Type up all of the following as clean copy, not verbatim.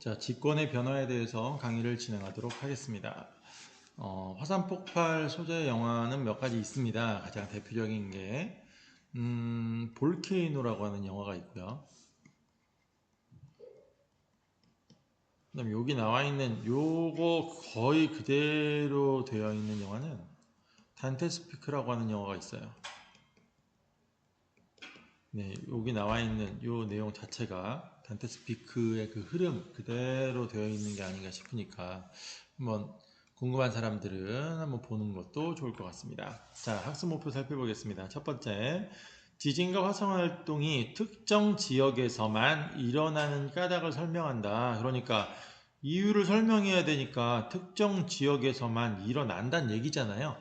자, 직권의 변화에 대해서 강의를 진행하도록 하겠습니다. 화산 폭발 소재 영화는 몇 가지 있습니다. 가장 대표적인 게 볼케이노라고 하는 영화가 있고요. 그다음 여기 나와 있는 요거 거의 그대로 되어 있는 영화는 단테스피크라고 하는 영화가 있어요. 네, 여기 나와 있는 요 내용 자체가 단테스피크의 그 흐름 그대로 되어 있는 게 아닌가 싶으니까 한번 궁금한 사람들은 한번 보는 것도 좋을 것 같습니다. 자, 학습 목표 살펴보겠습니다. 첫 번째, 지진과 화성 활동이 특정 지역에서만 일어나는 까닭을 설명한다. 그러니까 이유를 설명해야 되니까 특정 지역에서만 일어난다는 얘기잖아요.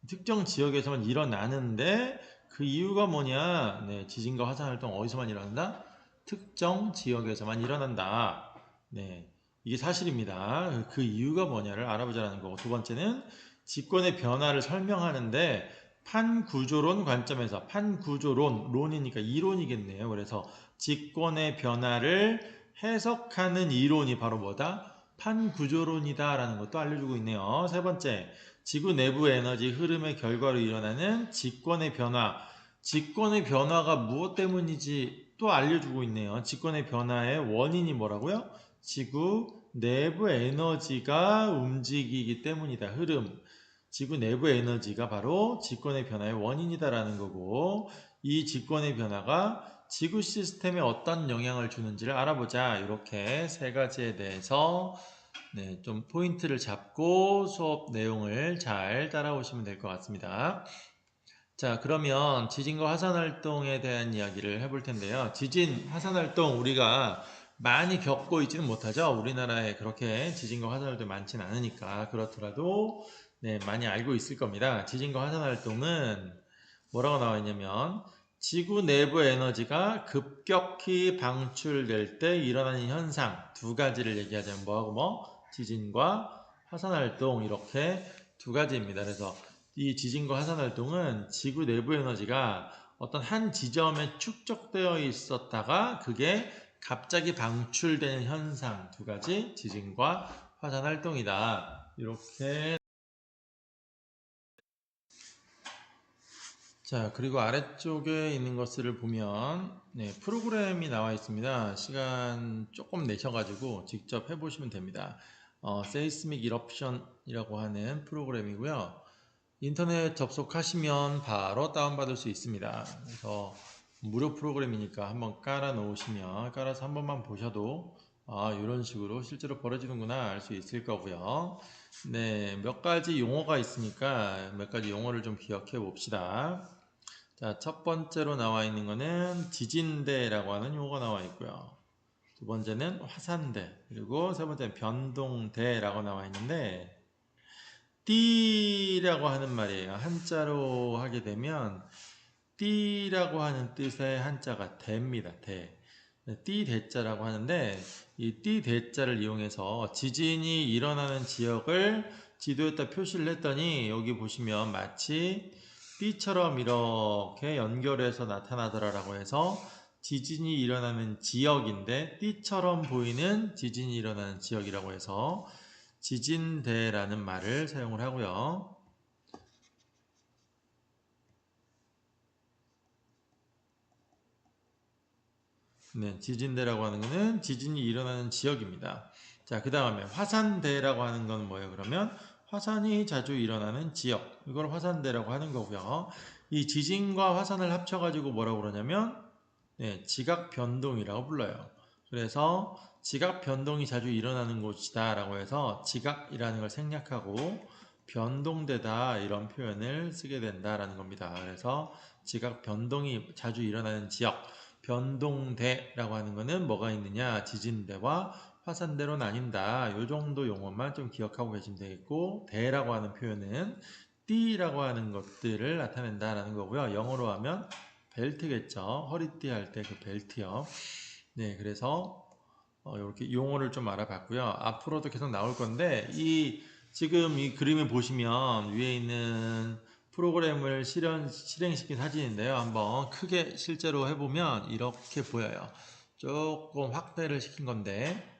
특정 지역에서만 일어나는데 그 이유가 뭐냐? 네, 지진과 화산 활동 어디서만 일어난다? 특정 지역에서만 일어난다. 네, 이게 사실입니다. 그 이유가 뭐냐를 알아보자는 거고, 두 번째는 직권의 변화를 설명하는데 판구조론 관점에서, 판구조론, 론이니까 이론이겠네요. 그래서 직권의 변화를 해석하는 이론이 바로 뭐다? 판구조론이다라는 것도 알려주고 있네요. 세 번째, 지구 내부 에너지 흐름의 결과로 일어나는 직권의 변화. 직권의 변화가 무엇 때문인지 또 알려주고 있네요. 직권의 변화의 원인이 뭐라고요? 지구 내부 에너지가 움직이기 때문이다. 흐름. 지구 내부 에너지가 바로 직권의 변화의 원인이다라는 거고, 이 직권의 변화가 지구 시스템에 어떤 영향을 주는지를 알아보자. 이렇게 세 가지에 대해서 좀 포인트를 잡고 수업 내용을 잘 따라오시면 될 것 같습니다. 자, 그러면 지진과 화산활동에 대한 이야기를 해볼 텐데요. 지진, 화산활동 우리가 많이 겪고 있지는 못하죠. 우리나라에 그렇게 지진과 화산활동이 많지는 않으니까. 그렇더라도 많이 알고 있을 겁니다. 지진과 화산활동은 뭐라고 나와 있냐면 지구 내부 에너지가 급격히 방출될 때 일어나는 현상 두 가지를 얘기하자면 뭐하고 뭐? 지진과 화산활동 이렇게 두 가지입니다. 그래서 이 지진과 화산활동은 지구 내부 에너지가 어떤 한 지점에 축적되어 있었다가 그게 갑자기 방출되는 현상 두 가지 지진과 화산활동이다. 이렇게 자, 그리고 아래쪽에 있는 것을 보면 프로그램이 나와 있습니다. 시간 조금 내셔가지고 직접 해보시면 됩니다. Seismic Eruption이라고 하는 프로그램이고요. 인터넷 접속하시면 바로 다운받을 수 있습니다. 그래서 무료 프로그램이니까 한번 깔아 놓으시면 깔아서 한 번만 보셔도 이런 식으로 실제로 벌어지는구나 알 수 있을 거고요. 네, 몇 가지 용어가 있으니까 몇 가지 용어를 좀 기억해 봅시다. 자, 첫 번째로 나와 있는 거는 지진대라고 하는 용어가 나와 있고요. 두 번째는 화산대, 그리고 세 번째는 변동대라고 나와 있는데 띠라고 하는 말이에요. 한자로 하게 되면 띠라고 하는 뜻의 한자가 대입니다. 대. 띠 대자라고 하는데 이 띠 대자를 이용해서 지진이 일어나는 지역을 지도에다 표시를 했더니 여기 보시면 마치 띠처럼 이렇게 연결해서 나타나더라라고 해서 지진이 일어나는 지역인데 띠처럼 보이는 지진이 일어나는 지역이라고 해서 지진대라는 말을 사용을 하고요. 네, 지진대라고 하는 것은 지진이 일어나는 지역입니다. 자, 그 다음에 화산대라고 하는 건 뭐예요? 그러면 화산이 자주 일어나는 지역. 이걸 화산대라고 하는 거고요. 이 지진과 화산을 합쳐가지고 뭐라고 그러냐면 지각 변동이라고 불러요. 그래서 지각 변동이 자주 일어나는 곳이다 라고 해서 지각이라는 걸 생략하고 변동되다 이런 표현을 쓰게 된다라는 겁니다. 그래서 지각 변동이 자주 일어나는 지역 변동대라고 하는 것은 뭐가 있느냐? 지진대와 화산대로 나뉜다. 이 정도 용어만 좀 기억하고 계시면 되겠고 대라고 하는 표현은 띠라고 하는 것들을 나타낸다라는 거고요. 영어로 하면 벨트겠죠. 허리띠 할 때 그 벨트요. 네, 그래서 이렇게 용어를 좀 알아봤고요. 앞으로도 계속 나올 건데 지금 이 그림을 보시면 위에 있는 프로그램을 실행시킨 사진인데요. 한번 크게 실제로 해보면 이렇게 보여요. 조금 확대를 시킨 건데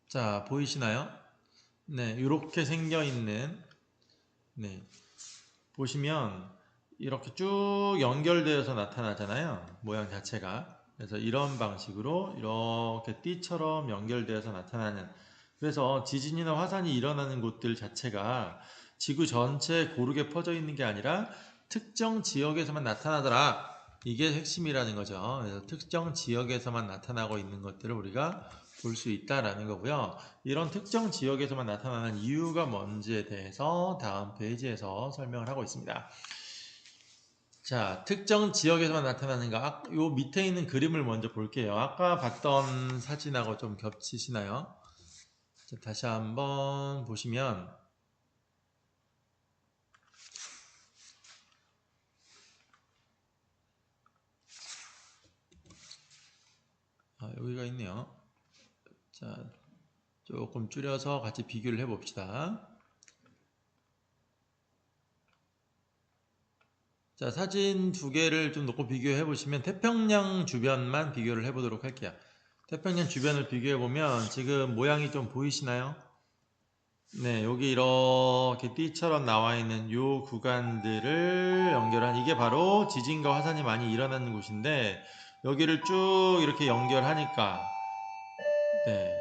자, 보이시나요? 네, 이렇게 생겨 있는, 네, 보시면 이렇게 쭉 연결되어서 나타나잖아요. 모양 자체가. 그래서 이런 방식으로 이렇게 띠처럼 연결되어서 나타나는, 그래서 지진이나 화산이 일어나는 곳들 자체가 지구 전체에 고르게 퍼져 있는 게 아니라 특정 지역에서만 나타나더라. 이게 핵심이라는 거죠. 그래서 특정 지역에서만 나타나고 있는 것들을 우리가 볼 수 있다라는 거고요. 이런 특정 지역에서만 나타나는 이유가 뭔지에 대해서 다음 페이지에서 설명을 하고 있습니다. 자, 특정 지역에서만 나타나는 거, 요 밑에 있는 그림을 먼저 볼게요. 아까 봤던 사진하고 좀 겹치시나요? 자, 다시 한번 보시면, 여기가 있네요. 자, 조금 줄여서 같이 비교를 해봅시다. 자, 사진 두 개를 좀 놓고 비교해 보시면 태평양 주변만 비교를 해 보도록 할게요. 태평양 주변을 비교해 보면 지금 모양이 좀 보이시나요? 네, 여기 이렇게 띠처럼 나와 있는 요 구간들을 연결한, 이게 바로 지진과 화산이 많이 일어나는 곳인데, 여기를 쭉 이렇게 연결하니까 네,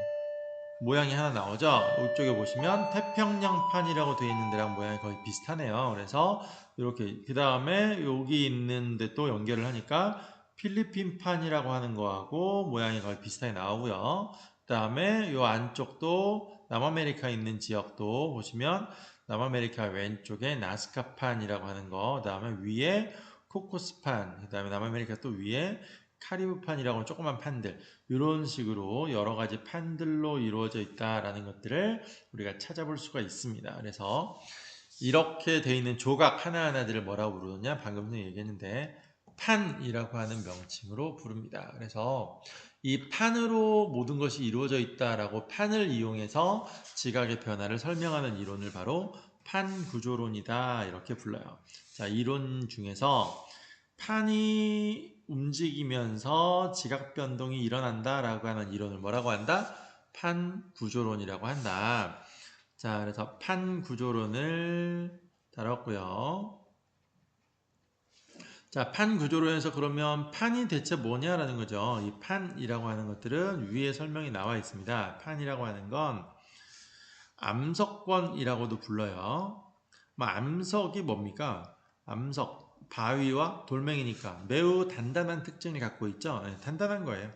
모양이 하나 나오죠. 이쪽에 보시면 태평양판이라고 되어 있는 데랑 모양이 거의 비슷하네요. 그래서 이렇게 그 다음에 여기 있는데 또 연결을 하니까 필리핀판이라고 하는 거하고 모양이 거의 비슷하게 나오고요. 그 다음에 이 안쪽도 남아메리카 있는 지역도 보시면 남아메리카 왼쪽에 나스카판이라고 하는 거, 그 다음에 위에 코코스판, 그 다음에 남아메리카 또 위에 카리브판이라고 조그만 판들, 이런 식으로 여러 가지 판들로 이루어져 있다라는 것들을 우리가 찾아볼 수가 있습니다. 그래서 이렇게 되어 있는 조각 하나하나들을 뭐라고 부르느냐? 방금 전에 얘기했는데 판이라고 하는 명칭으로 부릅니다. 그래서 이 판으로 모든 것이 이루어져 있다라고 판을 이용해서 지각의 변화를 설명하는 이론을 바로 판구조론이다 이렇게 불러요. 자, 이론 중에서 판이 움직이면서 지각 변동이 일어난다라고 하는 이론을 뭐라고 한다? 판구조론이라고 한다. 자, 그래서 판구조론을 다뤘고요. 자, 판구조론에서 그러면 판이 대체 뭐냐라는 거죠. 이 판이라고 하는 것들은 위에 설명이 나와 있습니다. 판이라고 하는 건 암석권이라고도 불러요. 암석이 뭡니까? 암석, 바위와 돌멩이니까 매우 단단한 특징을 갖고 있죠. 네, 단단한 거예요.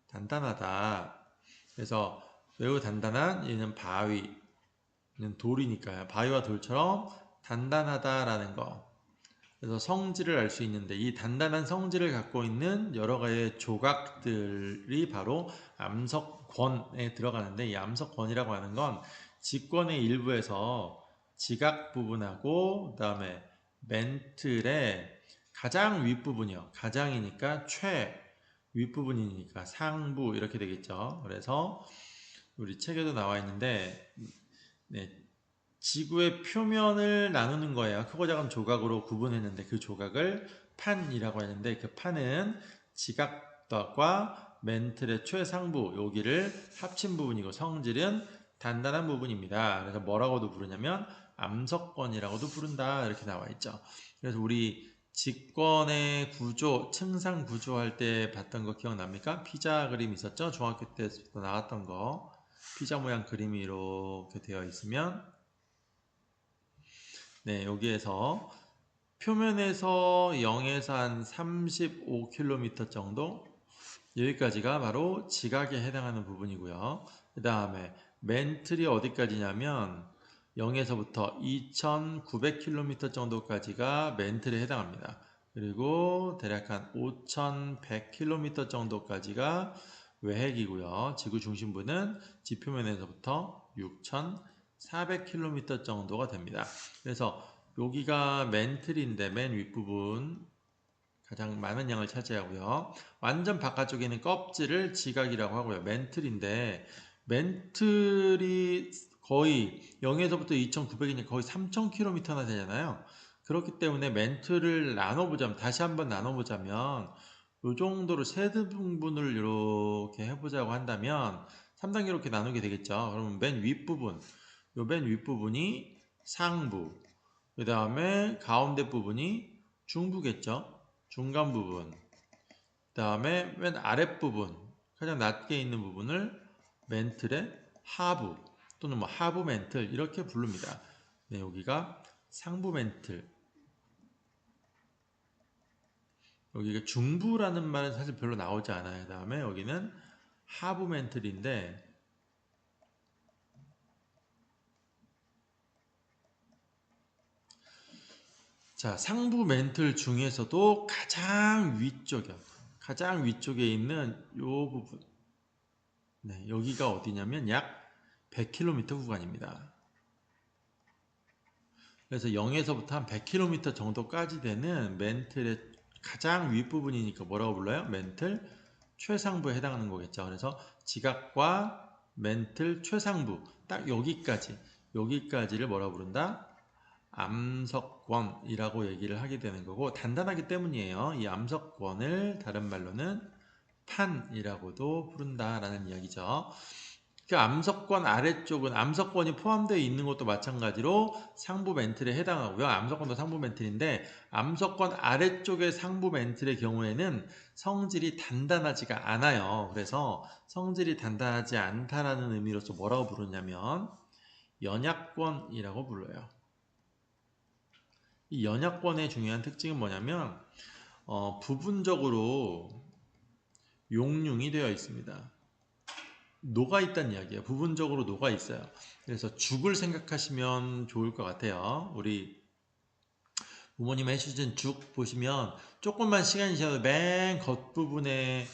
단단하다. 그래서 매우 단단한 얘는 바위는 돌이니까요. 바위와 돌처럼 단단하다라는 거. 그래서 성질을 알 수 있는데 이 단단한 성질을 갖고 있는 여러 가지의 조각들이 바로 암석권에 들어가는데, 이 암석권이라고 하는 건 직권의 일부에서 지각 부분하고 그다음에 멘틀의 가장 윗부분이요. 가장이니까 최, 윗부분이니까 상부 이렇게 되겠죠. 그래서 우리 책에도 나와 있는데 네, 지구의 표면을 나누는 거예요. 크고 작은 조각으로 구분했는데 그 조각을 판이라고 했는데, 그 판은 지각과 멘틀의 최상부 여기를 합친 부분이고 성질은 단단한 부분입니다. 그래서 뭐라고도 부르냐면 암석권이라고도 부른다 이렇게 나와 있죠. 그래서 우리 직권의 구조, 층상 구조 할 때 봤던 거 기억납니까? 피자 그림 있었죠? 중학교 때부터 나왔던 거. 피자 모양 그림이 이렇게 되어 있으면 네, 여기에서 표면에서 0에서 한 35km 정도, 여기까지가 바로 지각에 해당하는 부분이고요. 그 다음에 멘틀이 어디까지냐면 0에서부터 2900km 정도까지가 멘틀에 해당합니다. 그리고 대략 한 5100km 정도까지가 외핵이고요. 지구 중심부는 지표면에서부터 6400km 정도가 됩니다. 그래서 여기가 멘틀인데 맨 윗부분 가장 많은 양을 차지하고요. 완전 바깥쪽에 있는 껍질을 지각이라고 하고요. 멘틀인데 멘틀이 거의 0에서부터 2900이니까 거의 3000km나 되잖아요. 그렇기 때문에 멘틀을 나눠보자면, 다시 한번 나눠보자면 요 정도로 세 등분을 이렇게 해보자고 한다면 3단계로 이렇게 나누게 되겠죠. 그러면 맨 윗부분, 요 맨 윗부분이 상부, 그 다음에 가운데 부분이 중부겠죠. 중간 부분, 그 다음에 맨 아랫부분, 가장 낮게 있는 부분을 멘틀의 하부 또는 뭐 하부 멘틀 이렇게 부릅니다. 네, 여기가 상부 멘틀, 여기가 중부라는 말은 사실 별로 나오지 않아요. 그 다음에 여기는 하부 멘틀인데, 자, 상부 멘틀 중에서도 가장 위쪽이요. 가장 위쪽에 있는 요 부분. 네, 여기가 어디냐면 약 100km 구간입니다. 그래서 0에서부터 한 100km 정도까지 되는 멘틀의 가장 윗부분이니까 뭐라고 불러요? 멘틀 최상부에 해당하는 거겠죠. 그래서 지각과 멘틀 최상부, 딱 여기까지를 뭐라고 부른다? 암석권이라고 얘기를 하게 되는 거고, 단단하기 때문이에요. 이 암석권을 다른 말로는 판이라고도 부른다라는 이야기죠. 그 암석권 아래쪽은 암석권이 포함되어 있는 것도 마찬가지로 상부 멘틀에 해당하고요. 암석권도 상부 멘틀인데, 암석권 아래쪽의 상부 멘틀의 경우에는 성질이 단단하지가 않아요. 그래서 성질이 단단하지 않다라는 의미로서 뭐라고 부르냐면 연약권이라고 불러요. 이 연약권의 중요한 특징은 뭐냐면 부분적으로 용융이 되어 있습니다. 녹아 있다는 이야기예요. 부분적으로 녹아 있어요. 그래서 죽을 생각하시면 좋을 것 같아요. 우리 부모님 해주신 죽 보시면 조금만 시간이 지나도 맨 겉부분에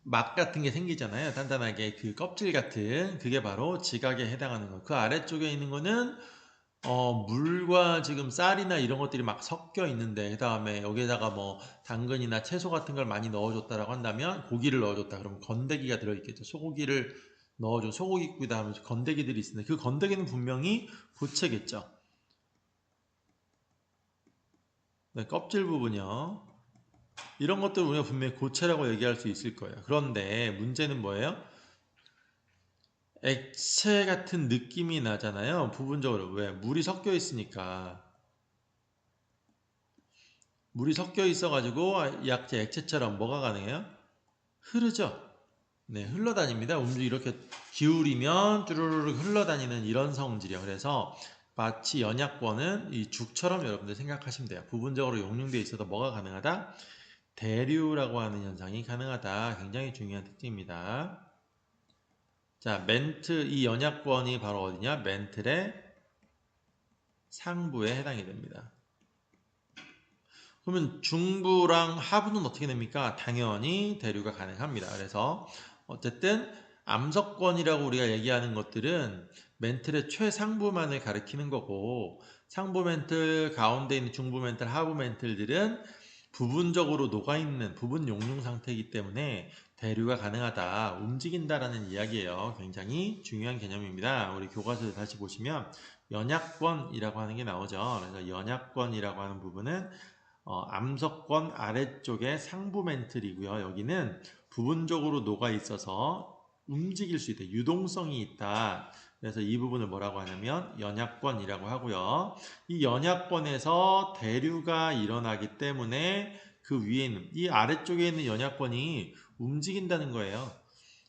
막 같은 게 생기잖아요. 단단하게 그 껍질 같은, 그게 바로 지각에 해당하는 거예요. 그 아래쪽에 있는 거는 물과 지금 쌀이나 이런 것들이 막 섞여 있는데, 그 다음에 여기에다가 뭐 당근이나 채소 같은 걸 많이 넣어줬다라고 한다면, 고기를 넣어줬다 그러면 건더기가 들어있겠죠. 소고기를 넣어줘, 소고기국이다 하면서 건더기들이 있는데, 그 건더기는 분명히 고체겠죠. 네, 껍질 부분이요. 이런 것들 우리가 분명히 고체라고 얘기할 수 있을 거예요. 그런데 문제는 뭐예요? 액체 같은 느낌이 나잖아요. 부분적으로. 왜? 물이 섞여 있으니까. 물이 섞여 있어가지고 약재 액체처럼 뭐가 가능해요? 흐르죠. 네, 흘러다닙니다. 음주 이렇게 기울이면 쭈루루룩 흘러다니는 이런 성질이에요. 그래서 마치 연약권은 이 죽처럼 여러분들 생각하시면 돼요. 부분적으로 용융되어 있어도 뭐가 가능하다? 대류라고 하는 현상이 가능하다. 굉장히 중요한 특징입니다. 자, 멘트, 이 연약권이 바로 어디냐? 멘틀의 상부에 해당이 됩니다. 그러면 중부랑 하부는 어떻게 됩니까? 당연히 대류가 가능합니다. 그래서 어쨌든 암석권이라고 우리가 얘기하는 것들은 멘틀의 최상부만을 가리키는 거고, 상부 멘틀, 가운데 있는 중부 멘틀, 하부 멘틀들은 부분적으로 녹아있는 부분 용융 상태이기 때문에 대류가 가능하다, 움직인다라는 이야기예요. 굉장히 중요한 개념입니다. 우리 교과서를 다시 보시면 연약권이라고 하는 게 나오죠. 그래서 연약권이라고 하는 부분은 암석권 아래쪽에 상부 멘틀이고요. 여기는 부분적으로 녹아 있어서 움직일 수 있다. 유동성이 있다. 그래서 이 부분을 뭐라고 하냐면 연약권이라고 하고요. 이 연약권에서 대류가 일어나기 때문에 그 위에 있는 이 아래쪽에 있는 연약권이 움직인다는 거예요.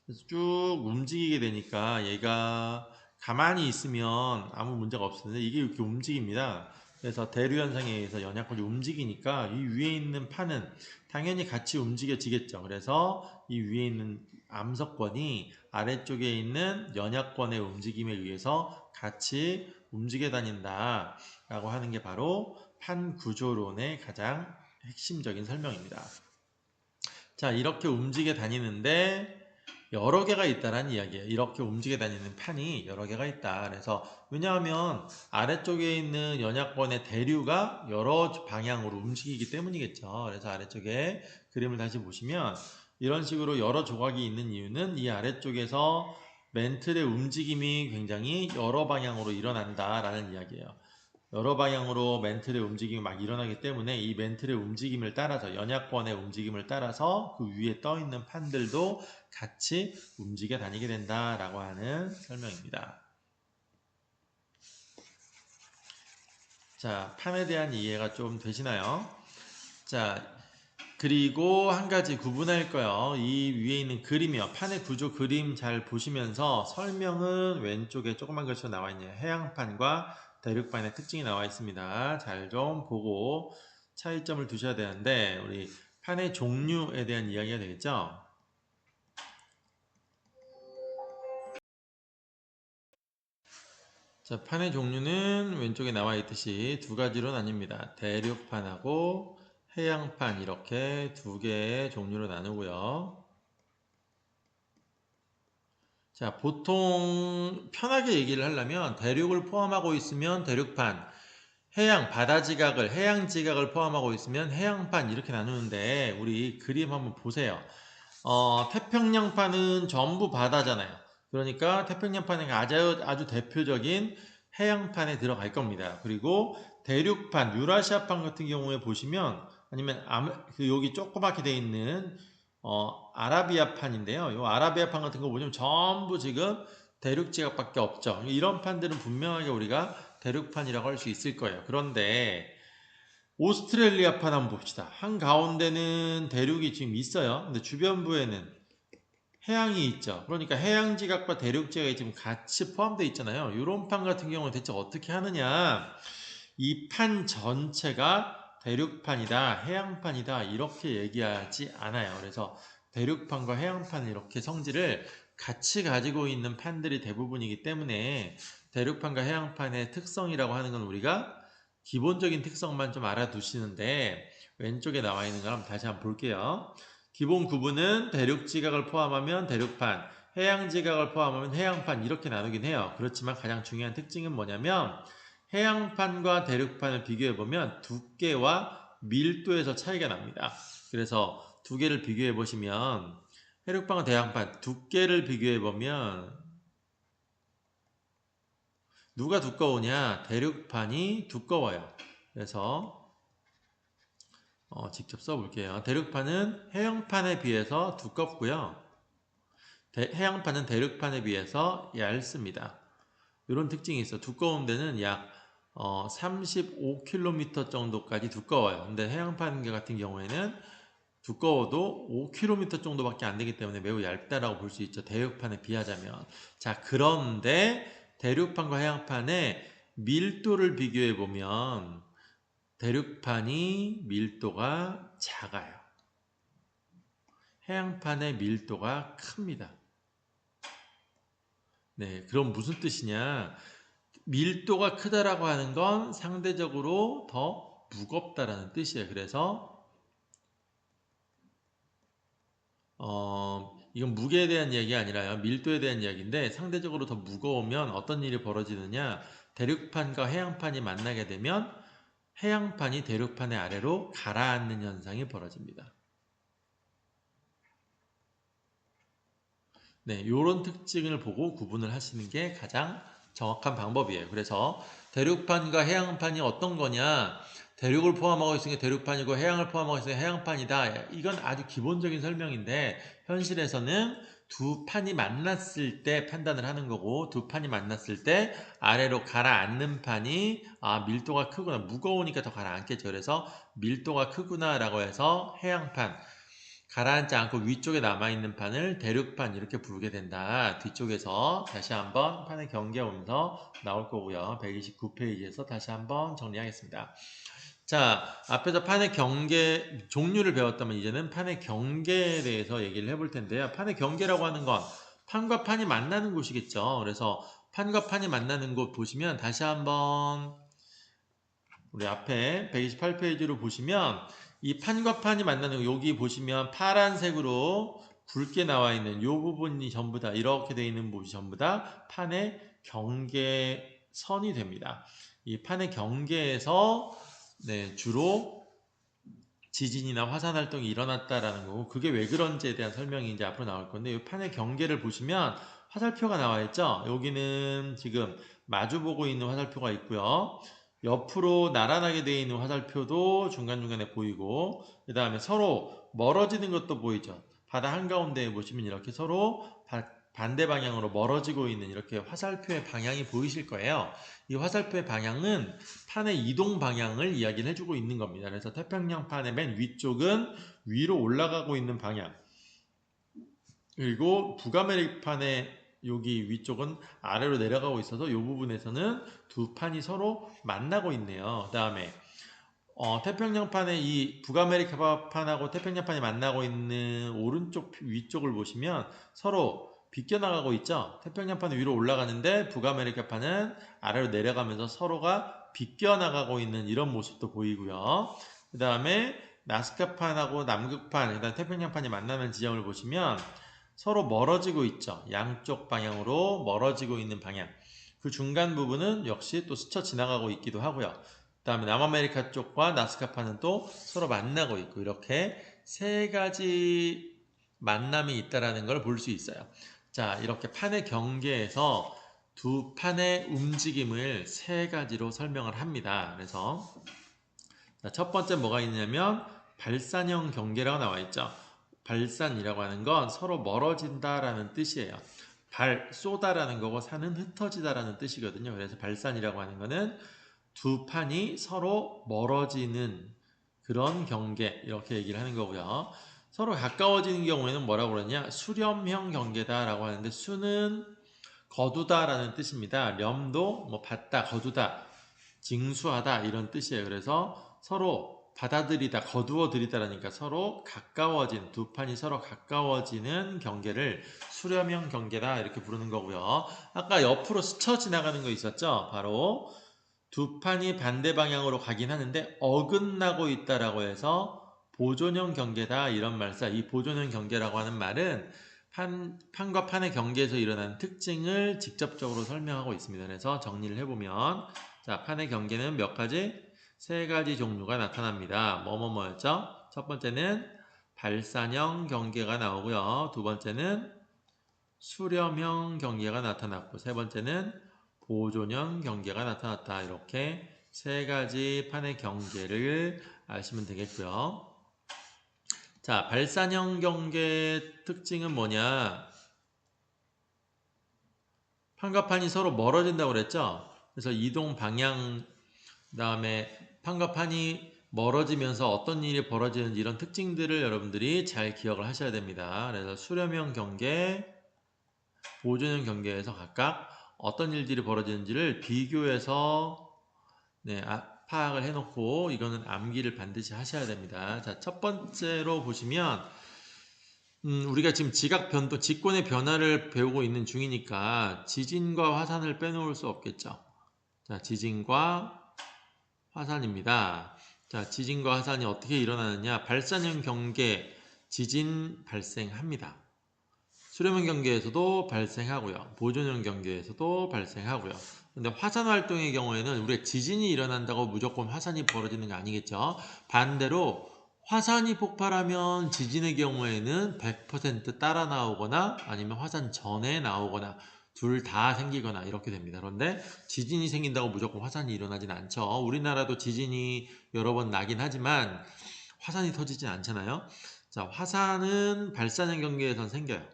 그래서 쭉 움직이게 되니까 얘가 가만히 있으면 아무 문제가 없었는데 이게 이렇게 움직입니다. 그래서 대류 현상에 의해서 연약권이 움직이니까 이 위에 있는 판은 당연히 같이 움직여지겠죠. 그래서 이 위에 있는 암석권이 아래쪽에 있는 연약권의 움직임에 의해서 같이 움직여 다닌다 라고 하는 게 바로 판 구조론의 가장 핵심적인 설명입니다. 자, 이렇게 움직여 다니는데 여러 개가 있다라는 이야기예요. 이렇게 움직여 다니는 판이 여러 개가 있다. 그래서 왜냐하면 아래쪽에 있는 연약권의 대류가 여러 방향으로 움직이기 때문이겠죠. 그래서 아래쪽에 그림을 다시 보시면 이런 식으로 여러 조각이 있는 이유는 이 아래쪽에서 멘틀의 움직임이 굉장히 여러 방향으로 일어난다라는 이야기예요. 여러 방향으로 멘틀의 움직임이 막 일어나기 때문에 이 멘틀의 움직임을 따라서 연약권의 움직임을 따라서 그 위에 떠 있는 판들도 같이 움직여 다니게 된다라고 하는 설명입니다. 자, 판에 대한 이해가 좀 되시나요? 자, 그리고 한 가지 구분할 거요. 이 위에 있는 그림이요. 판의 구조 그림 잘 보시면서 설명은 왼쪽에 조그만 글씨로 나와 있네요. 해양판과 대륙판의 특징이 나와 있습니다. 잘 좀 보고 차이점을 두셔야 되는데 우리 판의 종류에 대한 이야기가 되겠죠. 자, 판의 종류는 왼쪽에 나와 있듯이 두 가지로 나뉩니다. 대륙판하고 해양판 이렇게 두 개의 종류로 나누고요. 자, 보통 편하게 얘기를 하려면 대륙을 포함하고 있으면 대륙판, 해양, 바다 지각을, 해양 지각을 포함하고 있으면 해양판 이렇게 나누는데 우리 그림 한번 보세요. 태평양판은 전부 바다잖아요. 그러니까 태평양판은 아주 대표적인 해양판에 들어갈 겁니다. 그리고 대륙판, 유라시아판 같은 경우에 보시면 아니면 여기 조그맣게 돼 있는 아라비아판인데요. 이 아라비아판 같은 거 보시면 전부 지금 대륙 지각밖에 없죠. 이런 판들은 분명하게 우리가 대륙판이라고 할 수 있을 거예요. 그런데 오스트레일리아판 한번 봅시다. 한가운데는 대륙이 지금 있어요. 근데 주변부에는 해양이 있죠. 그러니까 해양 지각과 대륙 지각이 지금 같이 포함되어 있잖아요. 이런 판 같은 경우는 대체 어떻게 하느냐? 이 판 전체가 대륙판이다, 해양판이다 이렇게 얘기하지 않아요. 그래서 대륙판과 해양판은 이렇게 성질을 같이 가지고 있는 판들이 대부분이기 때문에 대륙판과 해양판의 특성이라고 하는 건 우리가 기본적인 특성만 좀 알아두시는데 왼쪽에 나와 있는 걸 한번 다시 한번 볼게요. 기본 구분은 대륙 지각을 포함하면 대륙판, 해양 지각을 포함하면 해양판 이렇게 나누긴 해요. 그렇지만 가장 중요한 특징은 뭐냐면 해양판과 대륙판을 비교해보면 두께와 밀도에서 차이가 납니다. 그래서 두 개를 비교해보시면 해륙판과 대양판 두께를 비교해보면 누가 두꺼우냐? 대륙판이 두꺼워요. 그래서 직접 써볼게요. 대륙판은 해양판에 비해서 두껍고요. 해양판은 대륙판에 비해서 얇습니다. 이런 특징이 있어요. 두꺼운 데는 약 35km 정도까지 두꺼워요. 근데 해양판 같은 경우에는 두꺼워도 5km 정도밖에 안 되기 때문에 매우 얇다라고 볼 수 있죠. 대륙판에 비하자면. 자, 그런데 대륙판과 해양판의 밀도를 비교해 보면 대륙판이 밀도가 작아요. 해양판의 밀도가 큽니다. 네, 그럼 무슨 뜻이냐? 밀도가 크다라고 하는 건 상대적으로 더 무겁다라는 뜻이에요. 그래서 이건 무게에 대한 이야기가 아니라요. 밀도에 대한 이야기인데 상대적으로 더 무거우면 어떤 일이 벌어지느냐? 대륙판과 해양판이 만나게 되면 해양판이 대륙판의 아래로 가라앉는 현상이 벌어집니다. 네, 이런 특징을 보고 구분을 하시는 게 가장 정확한 방법이에요. 그래서 대륙판과 해양판이 어떤 거냐? 대륙을 포함하고 있으니까 대륙판이고 해양을 포함하고 있으니까 해양판이다. 이건 아주 기본적인 설명인데 현실에서는 두 판이 만났을 때 판단을 하는 거고 두 판이 만났을 때 아래로 가라앉는 판이 밀도가 크구나 무거우니까 더 가라앉겠죠. 그래서 밀도가 크구나 라고 해서 해양판 가라앉지 않고 위쪽에 남아있는 판을 대륙판 이렇게 부르게 된다. 뒤쪽에서 다시 한번 판의 경계 오면서 나올 거고요. 129페이지에서 다시 한번 정리하겠습니다. 자, 앞에서 판의 경계 종류를 배웠다면 이제는 판의 경계에 대해서 얘기를 해볼 텐데요. 판의 경계라고 하는 건 판과 판이 만나는 곳이겠죠. 그래서 판과 판이 만나는 곳 보시면 다시 한번 우리 앞에 128페이지로 보시면 이 판과 판이 만나는 여기 보시면 파란색으로 굵게 나와 있는 이 부분이 전부 다 이렇게 되어 있는 곳이 전부 다 판의 경계선이 됩니다. 이 판의 경계에서 주로 지진이나 화산 활동이 일어났다라는 거고 그게 왜 그런지에 대한 설명이 이제 앞으로 나올 건데 이 판의 경계를 보시면 화살표가 나와 있죠. 여기는 지금 마주보고 있는 화살표가 있고요. 옆으로 나란하게 되어 있는 화살표도 중간중간에 보이고 그 다음에 서로 멀어지는 것도 보이죠. 바다 한가운데에 보시면 이렇게 서로 반대 방향으로 멀어지고 있는 이렇게 화살표의 방향이 보이실 거예요. 이 화살표의 방향은 판의 이동 방향을 이야기를 해주고 있는 겁니다. 그래서 태평양판의 맨 위쪽은 위로 올라가고 있는 방향, 그리고 북아메리판의 여기 위쪽은 아래로 내려가고 있어서 이 부분에서는 두 판이 서로 만나고 있네요. 그 다음에 태평양판의 이 북아메리카판하고 태평양판이 만나고 있는 오른쪽 위쪽을 보시면 서로 비껴나가고 있죠. 태평양판은 위로 올라가는데 북아메리카판은 아래로 내려가면서 서로가 비껴나가고 있는 이런 모습도 보이고요. 그 다음에 나스카판하고 남극판, 그 다음에 태평양판이 만나는 지점을 보시면 서로 멀어지고 있죠. 양쪽 방향으로 멀어지고 있는 방향. 그 중간 부분은 역시 또 스쳐 지나가고 있기도 하고요. 그 다음에 남아메리카 쪽과 나스카판은 또 서로 만나고 있고 이렇게 세 가지 만남이 있다는 걸 볼 수 있어요. 자, 이렇게 판의 경계에서 두 판의 움직임을 세 가지로 설명을 합니다. 그래서 첫 번째 뭐가 있냐면 발산형 경계라고 나와 있죠. 발산이라고 하는 건 서로 멀어진다라는 뜻이에요. 쏘다라는 거고 산은 흩어지다라는 뜻이거든요. 그래서 발산이라고 하는 거는 두 판이 서로 멀어지는 그런 경계 이렇게 얘기를 하는 거고요. 서로 가까워지는 경우에는 뭐라고 그러냐? 수렴형 경계다라고 하는데 수는 거두다라는 뜻입니다. 렴도 뭐 받다, 거두다, 징수하다 이런 뜻이에요. 그래서 서로 받아들이다, 거두어 들이다라니까 서로 가까워진, 두 판이 서로 가까워지는 경계를 수렴형 경계다 이렇게 부르는 거고요. 아까 옆으로 스쳐 지나가는 거 있었죠? 바로 두 판이 반대 방향으로 가긴 하는데 어긋나고 있다라고 해서 보존형 경계다 이런 말사. 이 보존형 경계라고 하는 말은 판과 판의 경계에서 일어나는 특징을 직접적으로 설명하고 있습니다. 그래서 정리를 해보면 자, 판의 경계는 몇 가지? 세 가지 종류가 나타납니다. 뭐였죠? 첫 번째는 발산형 경계가 나오고요. 두 번째는 수렴형 경계가 나타났고 세 번째는 보존형 경계가 나타났다. 이렇게 세 가지 판의 경계를 아시면 되겠고요. 자, 발산형 경계 특징은 뭐냐? 판과 판이 서로 멀어진다고 그랬죠? 그래서 이동 방향, 그다음에 판과 판이 멀어지면서 어떤 일이 벌어지는지 이런 특징들을 여러분들이 잘 기억을 하셔야 됩니다. 그래서 수렴형 경계, 보존형 경계에서 각각 어떤 일들이 벌어지는지를 비교해서 파악을 해놓고 이거는 암기를 반드시 하셔야 됩니다. 자, 첫 번째로 보시면 우리가 지금 지각 변동, 직권의 변화를 배우고 있는 중이니까 지진과 화산을 빼놓을 수 없겠죠. 자, 지진과 화산입니다. 자, 지진과 화산이 어떻게 일어나느냐? 발산형 경계, 지진 발생합니다. 수렴형 경계에서도 발생하고요. 보존형 경계에서도 발생하고요. 근데 화산 활동의 경우에는 우리가 지진이 일어난다고 무조건 화산이 벌어지는 게 아니겠죠. 반대로 화산이 폭발하면 지진의 경우에는 100% 따라 나오거나 아니면 화산 전에 나오거나 둘 다 생기거나 이렇게 됩니다. 그런데 지진이 생긴다고 무조건 화산이 일어나진 않죠. 우리나라도 지진이 여러 번 나긴 하지만 화산이 터지진 않잖아요. 자, 화산은 발산형 경계에선 생겨요.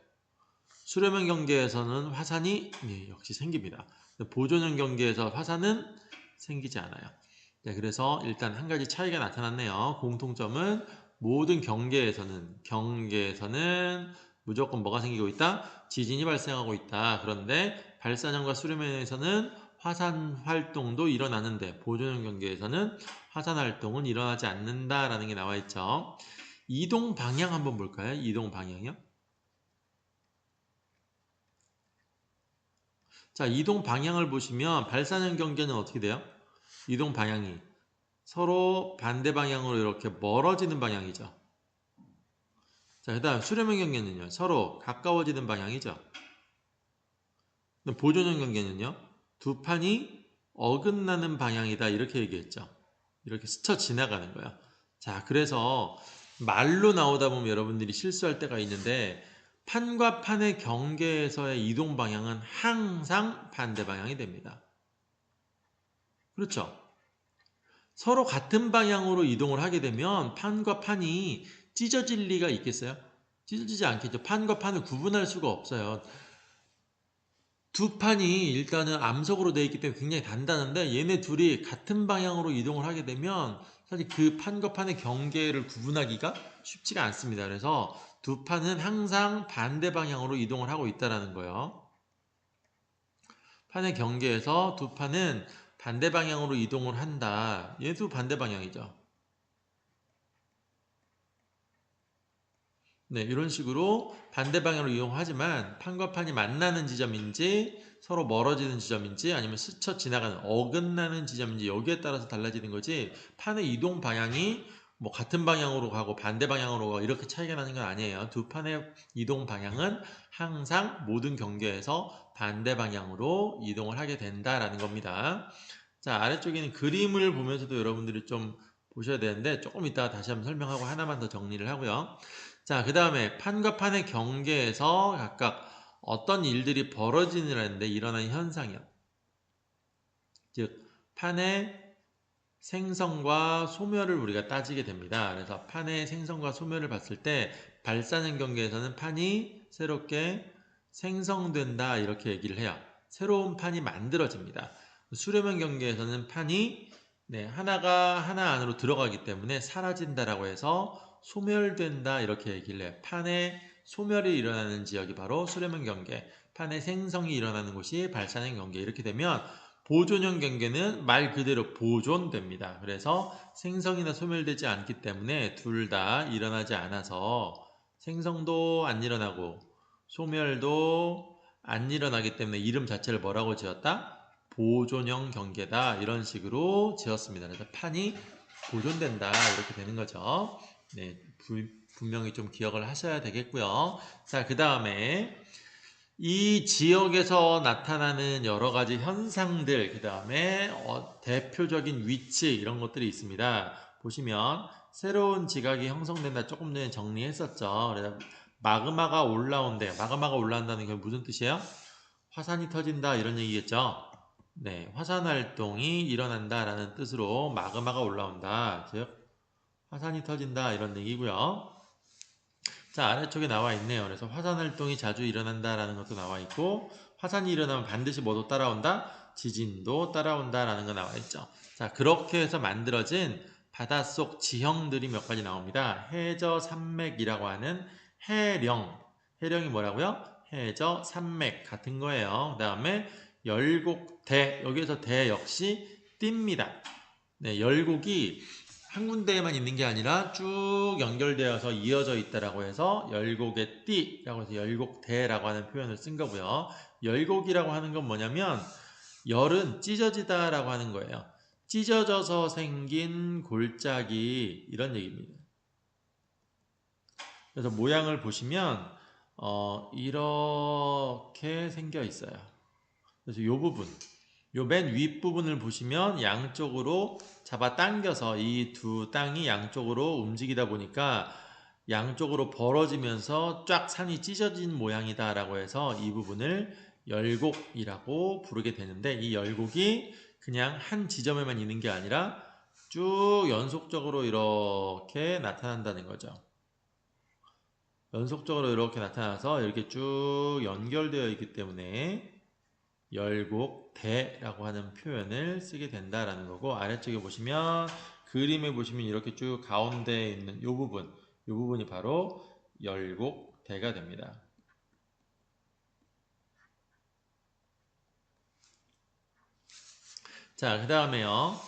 수렴형 경계에서는 화산이 역시 생깁니다. 보존형 경계에서 화산은 생기지 않아요. 네, 그래서 일단 한 가지 차이가 나타났네요. 공통점은 모든 경계에서는 무조건 뭐가 생기고 있다? 지진이 발생하고 있다. 그런데 발산형과 수렴형에서는 화산 활동도 일어나는데 보존형 경계에서는 화산 활동은 일어나지 않는다라는 게 나와 있죠. 이동 방향 한번 볼까요? 이동 방향이요. 자, 이동 방향을 보시면 발산형 경계는 어떻게 돼요? 이동 방향이 서로 반대 방향으로 이렇게 멀어지는 방향이죠. 자, 그 다음 수렴형 경계는요. 서로 가까워지는 방향이죠. 보존형 경계는요. 두 판이 어긋나는 방향이다 이렇게 얘기했죠. 이렇게 스쳐 지나가는 거야. 자, 그래서 말로 나오다 보면 여러분들이 실수할 때가 있는데 판과 판의 경계에서의 이동 방향은 항상 반대 방향이 됩니다. 그렇죠? 서로 같은 방향으로 이동을 하게 되면 판과 판이 찢어질 리가 있겠어요? 찢어지지 않겠죠. 판과 판을 구분할 수가 없어요. 두 판이 일단은 암석으로 되어 있기 때문에 굉장히 단단한데 얘네 둘이 같은 방향으로 이동을 하게 되면 사실 그 판과 판의 경계를 구분하기가 쉽지가 않습니다. 그래서 두 판은 항상 반대 방향으로 이동을 하고 있다는 거예요. 판의 경계에서 두 판은 반대 방향으로 이동을 한다. 얘도 반대 방향이죠. 네, 이런 식으로 반대 방향으로 이용하지만 판과 판이 만나는 지점인지 서로 멀어지는 지점인지 아니면 스쳐 지나가는 어긋나는 지점인지 여기에 따라서 달라지는 거지 판의 이동 방향이 뭐 같은 방향으로 가고 반대 방향으로 가고 이렇게 차이가 나는 건 아니에요. 두 판의 이동 방향은 항상 모든 경계에서 반대 방향으로 이동을 하게 된다라는 겁니다. 자, 아래쪽에는 그림을 보면서도 여러분들이 좀 보셔야 되는데 조금 이따가 다시 한번 설명하고 하나만 더 정리를 하고요. 자, 그 다음에 판과 판의 경계에서 각각 어떤 일들이 벌어지느라는데 일어나는 현상이요. 즉, 판의 생성과 소멸을 우리가 따지게 됩니다. 그래서 판의 생성과 소멸을 봤을 때 발산형 경계에서는 판이 새롭게 생성된다 이렇게 얘기를 해요. 새로운 판이 만들어집니다. 수렴형 경계에서는 판이 하나가 하나 안으로 들어가기 때문에 사라진다라고 해서 소멸된다 이렇게 얘기를 해요. 판의 소멸이 일어나는 지역이 바로 수렴형 경계, 판의 생성이 일어나는 곳이 발산형 경계 이렇게 되면 보존형 경계는 말 그대로 보존됩니다. 그래서 생성이나 소멸되지 않기 때문에 둘 다 일어나지 않아서 생성도 안 일어나고 소멸도 안 일어나기 때문에 이름 자체를 뭐라고 지었다? 보존형 경계다 이런 식으로 지었습니다. 그래서 판이 보존된다 이렇게 되는 거죠. 네, 분명히 좀 기억을 하셔야 되겠고요. 자, 그 다음에 이 지역에서 나타나는 여러 가지 현상들, 그 다음에 대표적인 위치 이런 것들이 있습니다. 보시면 새로운 지각이 형성된다 조금 전에 정리했었죠. 그래서 마그마가 올라온대요. 마그마가 올라온다는 게 무슨 뜻이에요? 화산이 터진다 이런 얘기겠죠. 네, 화산 활동이 일어난다라는 뜻으로 마그마가 올라온다. 즉 화산이 터진다 이런 얘기고요. 자, 아래쪽에 나와 있네요. 그래서 화산 활동이 자주 일어난다라는 것도 나와 있고 화산이 일어나면 반드시 뭐도 따라온다? 지진도 따라온다라는 거 나와 있죠. 자, 그렇게 해서 만들어진 바닷속 지형들이 몇 가지 나옵니다. 해저 산맥이라고 하는 해령. 해령이 뭐라고요? 해저 산맥 같은 거예요. 그 다음에 열곡대. 여기에서 대 역시 띠입니다. 네, 열곡이 한 군데에만 있는 게 아니라 쭉 연결되어서 이어져 있다라고 해서 열곡의 띠라고 해서 열곡대라고 하는 표현을 쓴 거고요. 열곡이라고 하는 건 뭐냐면 열은 찢어지다라고 하는 거예요. 찢어져서 생긴 골짜기 이런 얘기입니다. 그래서 모양을 보시면 이렇게 생겨 있어요. 그래서 이 부분 요 맨 윗부분을 보시면 양쪽으로 잡아 당겨서 이 두 땅이 양쪽으로 움직이다 보니까 양쪽으로 벌어지면서 쫙 산이 찢어진 모양이다 라고 해서 이 부분을 열곡이라고 부르게 되는데 이 열곡이 그냥 한 지점에만 있는 게 아니라 쭉 연속적으로 이렇게 나타난다는 거죠. 연속적으로 이렇게 나타나서 이렇게 쭉 연결되어 있기 때문에 열곡대라고 하는 표현을 쓰게 된다라는 거고 아래쪽에 보시면 그림에 보시면 이렇게 쭉 가운데에 있는 이 부분이 바로 열곡대가 됩니다. 자, 그 다음에요.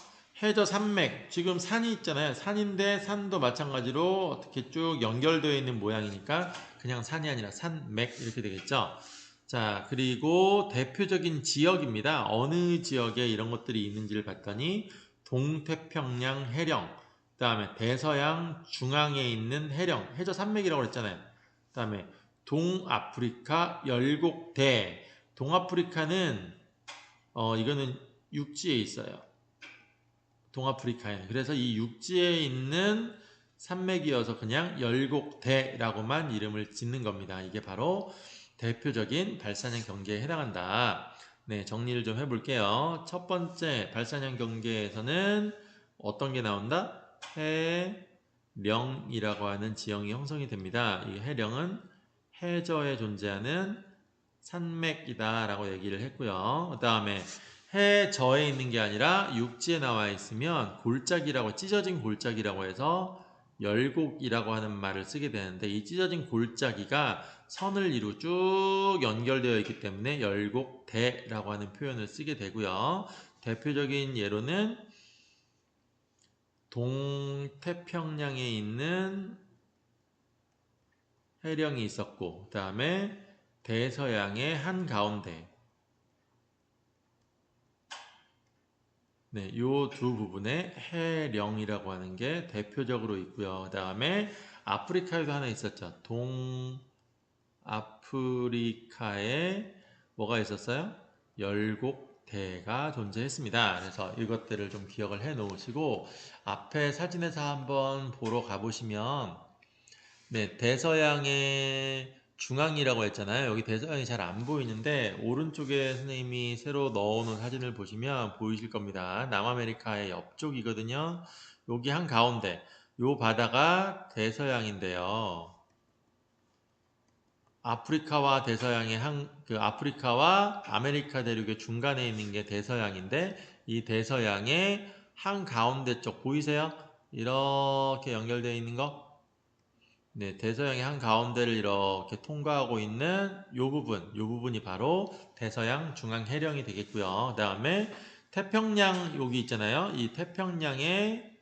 해저 산맥. 지금 산이 있잖아요. 산인데 산도 마찬가지로 어떻게 쭉 연결되어 있는 모양이니까 그냥 산이 아니라 산맥 이렇게 되겠죠. 자, 그리고 대표적인 지역입니다. 어느 지역에 이런 것들이 있는지를 봤더니 동태평양 해령, 그 다음에 대서양 중앙에 있는 해령, 해저 산맥이라고 그랬잖아요. 그 다음에 동아프리카 열곡대. 동아프리카는 이거는 육지에 있어요. 동아프리카에는. 그래서 이 육지에 있는 산맥이어서 그냥 열곡대라고만 이름을 짓는 겁니다. 이게 바로 대표적인 발산형 경계에 해당한다. 네, 정리를 좀 해볼게요. 첫 번째 발산형 경계에서는 어떤 게 나온다? 해령이라고 하는 지형이 형성이 됩니다. 이 해령은 해저에 존재하는 산맥이다 라고 얘기를 했고요. 그 다음에 해저에 있는 게 아니라 육지에 나와 있으면 골짜기라고, 찢어진 골짜기라고 해서 열곡이라고 하는 말을 쓰게 되는데, 이 찢어진 골짜기가 선을 이루 쭉 연결되어 있기 때문에 열곡대라고 하는 표현을 쓰게 되고요. 대표적인 예로는 동태평양에 있는 해령이 있었고, 그 다음에 대서양의 한가운데, 네, 요 두 부분에 해령이라고 하는 게 대표적으로 있고요. 그 다음에 아프리카에도 하나 있었죠. 동아프리카에 뭐가 있었어요? 열곡대가 존재했습니다. 그래서 이것들을 좀 기억을 해 놓으시고, 앞에 사진에서 한번 보러 가보시면, 네, 대서양의 중앙이라고 했잖아요. 여기 대서양이 잘 안 보이는데 오른쪽에 선생님이 새로 넣어놓은 사진을 보시면 보이실 겁니다. 남아메리카의 옆쪽이거든요. 여기 한가운데 요 바다가 대서양인데요. 아프리카와 대서양의 아프리카와 아메리카 대륙의 중간에 있는 게 대서양인데, 이 대서양의 한가운데 쪽 보이세요? 이렇게 연결되어 있는 거? 네, 대서양의 한가운데를 이렇게 통과하고 있는 요 부분이 바로 대서양 중앙 해령이 되겠고요. 그 다음에 태평양 여기 있잖아요. 이 태평양에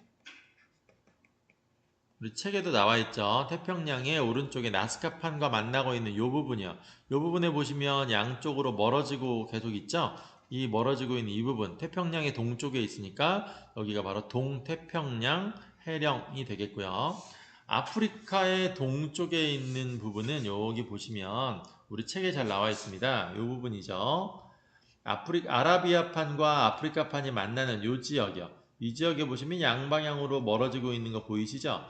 우리 책에도 나와 있죠. 태평양의 오른쪽에 나스카판과 만나고 있는 요 부분이요. 요 부분에 보시면 양쪽으로 멀어지고 계속 있죠. 이 멀어지고 있는 이 부분, 태평양의 동쪽에 있으니까 여기가 바로 동태평양 해령이 되겠고요. 아프리카의 동쪽에 있는 부분은 여기 보시면 우리 책에 잘 나와 있습니다. 이 부분이죠. 아라비아판과 아프리카판이 만나는 이 지역이요. 이 지역에 보시면 양방향으로 멀어지고 있는 거 보이시죠?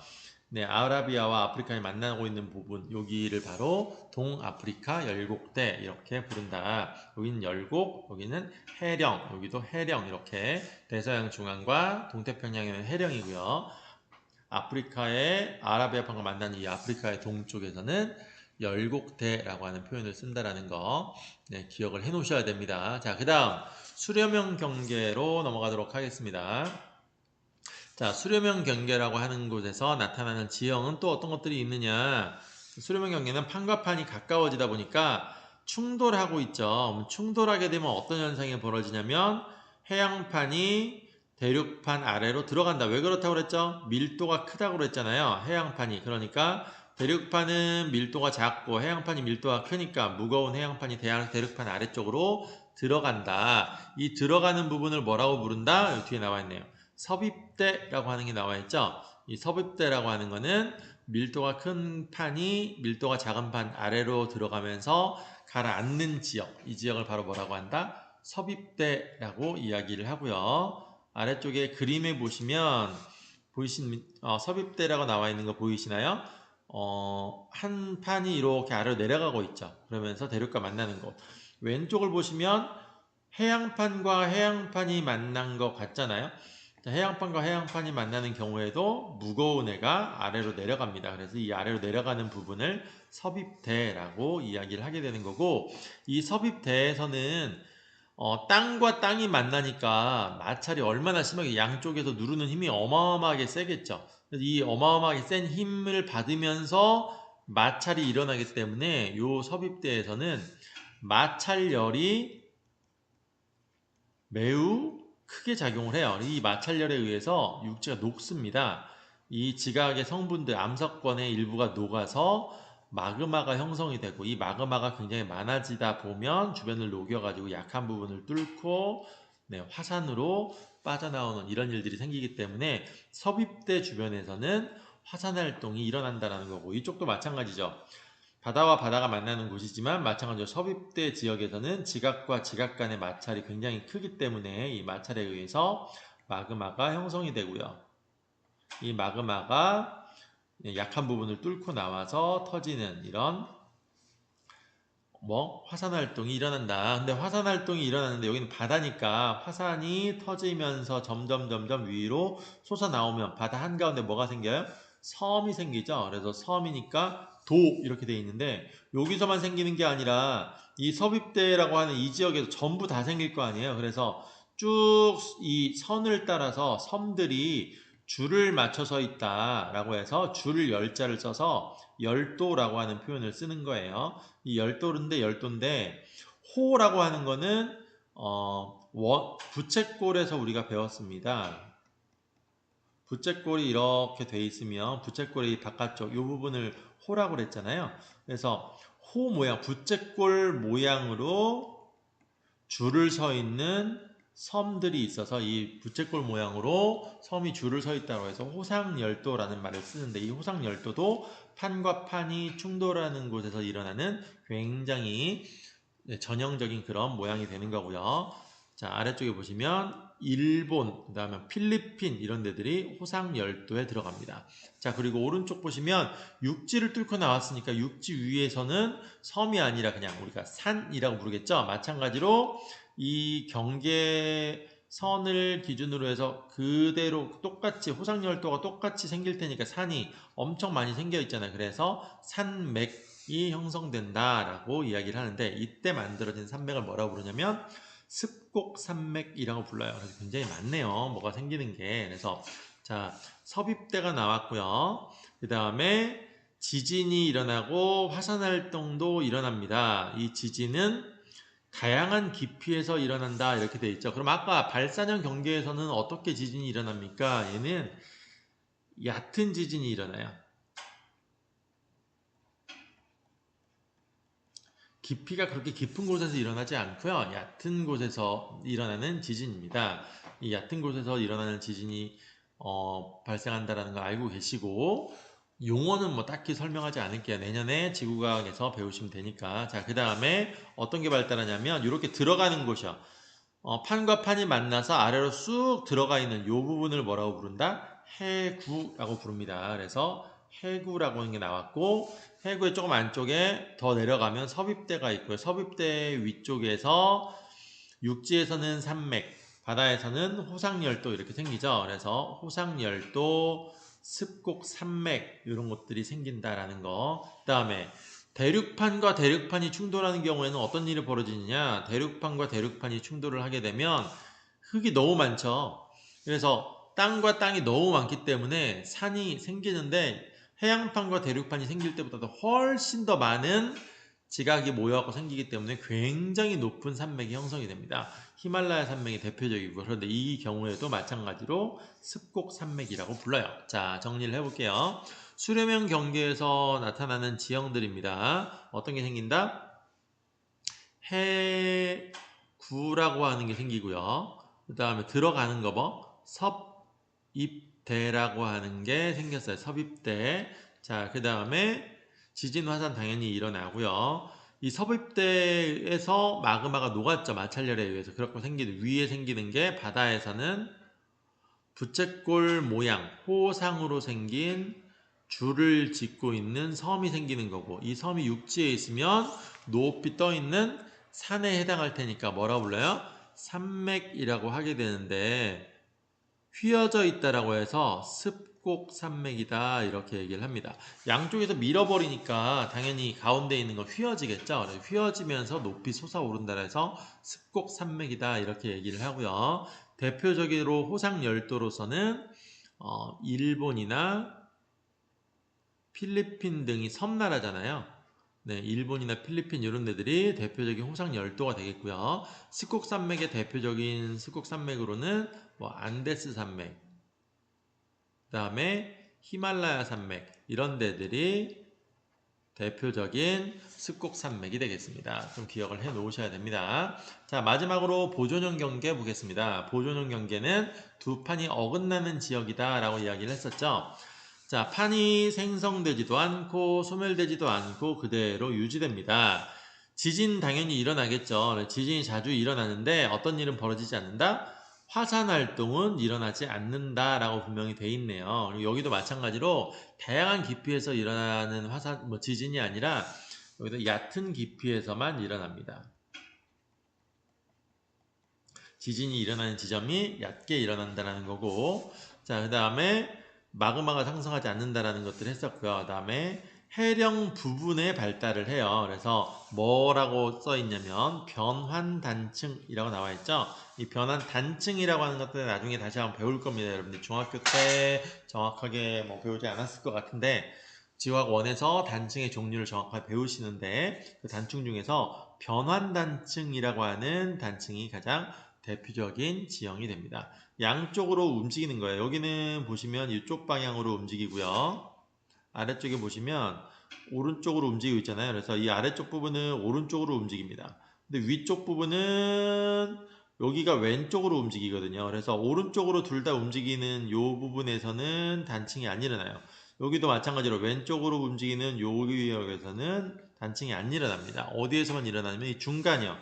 네, 아라비아와 아프리카에 만나고 있는 부분, 여기를 바로 동아프리카 열곡대 이렇게 부른다. 여기는 열곡, 여기는 해령, 여기도 해령, 이렇게 대서양 중앙과 동태평양에는 해령이고요. 아프리카의 아라비아판과 만난 이 아프리카의 동쪽에서는 열곡대라고 하는 표현을 쓴다라는 거, 네, 기억을 해 놓으셔야 됩니다. 자, 그 다음 수렴형 경계로 넘어가도록 하겠습니다. 자, 수렴형 경계라고 하는 곳에서 나타나는 지형은 또 어떤 것들이 있느냐? 수렴형 경계는 판과 판이 가까워지다 보니까 충돌하고 있죠. 충돌하게 되면 어떤 현상이 벌어지냐면 해양판이 대륙판 아래로 들어간다. 왜 그렇다고 그랬죠? 밀도가 크다고 그랬잖아요. 해양판이. 그러니까 대륙판은 밀도가 작고 해양판이 밀도가 크니까 무거운 해양판이 대륙판 아래쪽으로 들어간다. 이 들어가는 부분을 뭐라고 부른다? 여기 뒤에 나와 있네요. 섭입대라고 하는 게 나와 있죠. 이 섭입대라고 하는 거는 밀도가 큰 판이 밀도가 작은 판 아래로 들어가면서 가라앉는 지역, 이 지역을 바로 뭐라고 한다? 섭입대라고 이야기를 하고요. 아래쪽에 그림에 보시면 섭입대라고 나와 있는 거 보이시나요? 한 판이 이렇게 아래로 내려가고 있죠. 그러면서 대륙과 만나는 곳. 왼쪽을 보시면 해양판과 해양판이 만난 것 같잖아요. 해양판과 해양판이 만나는 경우에도 무거운 애가 아래로 내려갑니다. 그래서 이 아래로 내려가는 부분을 섭입대라고 이야기를 하게 되는 거고, 이 섭입대에서는 땅과 땅이 만나니까 마찰이 얼마나 심하게 양쪽에서 누르는 힘이 어마어마하게 세겠죠. 그래서 이 어마어마하게 센 힘을 받으면서 마찰이 일어나기 때문에 이 섭입대에서는 마찰열이 매우 크게 작용을 해요. 이 마찰열에 의해서 육지가 녹습니다. 이 지각의 성분들, 암석권의 일부가 녹아서 마그마가 형성이 되고, 이 마그마가 굉장히 많아지다 보면 주변을 녹여가지고 약한 부분을 뚫고 화산으로 빠져나오는 이런 일들이 생기기 때문에 섭입대 주변에서는 화산 활동이 일어난다는 거고, 이쪽도 마찬가지죠. 바다와 바다가 만나는 곳이지만 마찬가지로 섭입대 지역에서는 지각과 지각 간의 마찰이 굉장히 크기 때문에 이 마찰에 의해서 마그마가 형성이 되고요. 이 마그마가 약한 부분을 뚫고 나와서 터지는 이런 화산 활동이 일어난다. 근데 화산 활동이 일어나는데 여기는 바다니까 화산이 터지면서 점점 위로 솟아나오면 바다 한가운데 뭐가 생겨요? 섬이 생기죠. 그래서 섬이니까 도 이렇게 돼 있는데 여기서만 생기는 게 아니라 이 섭입대라고 하는 이 지역에서 전부 다 생길 거 아니에요. 그래서 쭉 이 선을 따라서 섬들이 줄을 맞춰서 있다라고 해서 줄 열자를 써서 열도라고 하는 표현을 쓰는 거예요. 이 열도인데 호라고 하는 거는 부채꼴에서 우리가 배웠습니다. 부채꼴이 이렇게 돼 있으면 부채꼴이 바깥쪽 이 부분을 호라고 그랬잖아요. 그래서 호 모양, 부채꼴 모양으로 줄을 서 있는 섬들이 있어서 이 부채꼴 모양으로 섬이 줄을 서 있다고 해서 호상열도라는 말을 쓰는데 이 호상열도도 판과 판이 충돌하는 곳에서 일어나는 굉장히 전형적인 그런 모양이 되는 거고요. 자, 아래쪽에 보시면 일본, 그 다음에 필리핀 이런 데들이 호상열도에 들어갑니다. 자, 그리고 오른쪽 보시면 육지를 뚫고 나왔으니까 육지 위에서는 섬이 아니라 그냥 우리가 산이라고 부르겠죠. 마찬가지로 이 경계선을 기준으로 해서 그대로 똑같이 호상열도가 똑같이 생길 테니까 산이 엄청 많이 생겨 있잖아요. 그래서 산맥이 형성된다라고 이야기를 하는데 이때 만들어진 산맥을 뭐라고 부르냐면 습곡산맥이라고 불러요. 그래서 굉장히 많네요. 뭐가 생기는 게. 그래서 자, 섭입대가 나왔고요. 그 다음에 지진이 일어나고 화산활동도 일어납니다. 이 지진은 다양한 깊이에서 일어난다 이렇게 돼 있죠. 그럼 아까 발사형 경계에서는 어떻게 지진이 일어납니까? 얘는 얕은 지진이 일어나요. 깊이가 그렇게 깊은 곳에서 일어나지 않고요. 얕은 곳에서 일어나는 지진입니다. 이 얕은 곳에서 일어나는 지진이 발생한다는 걸 알고 계시고 용어는 뭐 딱히 설명하지 않을게요. 내년에 지구과학에서 배우시면 되니까. 자, 그 다음에 어떤 게 발달하냐면 이렇게 들어가는 곳이요. 판과 판이 만나서 아래로 쑥 들어가 있는 이 부분을 뭐라고 부른다? 해구라고 부릅니다. 그래서 해구라고 하는 게 나왔고 해구의 조금 안쪽에 더 내려가면 섭입대가 있고요. 섭입대 위쪽에서 육지에서는 산맥, 바다에서는 호상열도 이렇게 생기죠. 그래서 호상열도, 습곡산맥 이런 것들이 생긴다라는 거. 그 다음에 대륙판과 대륙판이 충돌하는 경우에는 어떤 일이 벌어지느냐? 대륙판과 대륙판이 충돌을 하게 되면 흙이 너무 많죠. 그래서 땅과 땅이 너무 많기 때문에 산이 생기는데 해양판과 대륙판이 생길 때보다도 훨씬 더 많은 지각이 모여갖고 생기기 때문에 굉장히 높은 산맥이 형성이 됩니다. 히말라야 산맥이 대표적이고 그런데 이 경우에도 마찬가지로 습곡 산맥이라고 불러요. 자, 정리를 해볼게요. 수렴형 경계에서 나타나는 지형들입니다. 어떤 게 생긴다? 해구라고 하는 게 생기고요. 그 다음에 들어가는 거 뭐? 섭입대라고 하는 게 생겼어요. 섭입대. 자, 그 다음에 지진 화산 당연히 일어나고요. 이 섭입대에서 마그마가 녹았죠. 마찰열에 의해서. 그렇게 생기는 위에 생기는 게 바다에서는 부채꼴 모양, 호상으로 생긴 줄을 짓고 있는 섬이 생기는 거고 이 섬이 육지에 있으면 높이 떠 있는 산에 해당할 테니까 뭐라고 불러요? 산맥이라고 하게 되는데 휘어져 있다라고 해서 습곡산맥이다 이렇게 얘기를 합니다. 양쪽에서 밀어버리니까 당연히 가운데 있는 건 휘어지겠죠. 휘어지면서 높이 솟아오른다 해서 습곡산맥이다 이렇게 얘기를 하고요. 대표적으로 호상열도로서는 일본이나 필리핀 등이 섬나라잖아요. 네, 일본이나 필리핀 이런 데들이 대표적인 호상열도가 되겠고요. 습곡산맥의 대표적인 습곡산맥으로는 안데스 산맥, 그 다음에 히말라야 산맥 이런 데들이 대표적인 습곡산맥이 되겠습니다. 좀 기억을 해 놓으셔야 됩니다. 자, 마지막으로 보존형 경계 보겠습니다. 보존형 경계는 두 판이 어긋나는 지역이다 라고 이야기를 했었죠. 자, 판이 생성되지도 않고 소멸되지도 않고 그대로 유지됩니다. 지진 당연히 일어나겠죠. 지진이 자주 일어나는데 어떤 일은 벌어지지 않는다? 화산 활동은 일어나지 않는다라고 분명히 돼 있네요. 그리고 여기도 마찬가지로 다양한 깊이에서 일어나는 지진이 아니라 여기서 얕은 깊이에서만 일어납니다. 지진이 일어나는 지점이 얕게 일어난다는 거고, 자, 그 다음에 마그마가 상승하지 않는다라는 것들을 했었고요. 그 다음에 해령 부분에 발달을 해요. 그래서 뭐라고 써 있냐면 변환단층이라고 나와 있죠. 이 변환단층이라고 하는 것들은 나중에 다시 한번 배울 겁니다. 여러분들 중학교 때 정확하게 뭐 배우지 않았을 것 같은데 지화학 1에서 단층의 종류를 정확하게 배우시는데 그 단층 중에서 변환단층이라고 하는 단층이 가장 대표적인 지형이 됩니다. 양쪽으로 움직이는 거예요. 여기는 보시면 이쪽 방향으로 움직이고요. 아래쪽에 보시면 오른쪽으로 움직이고 있잖아요. 그래서 이 아래쪽 부분은 오른쪽으로 움직입니다. 근데 위쪽 부분은 여기가 왼쪽으로 움직이거든요. 그래서 오른쪽으로 둘 다 움직이는 이 부분에서는 단층이 안 일어나요. 여기도 마찬가지로 왼쪽으로 움직이는 여기에서는 단층이 안 일어납니다. 어디에서만 일어나냐면 이 중간이요.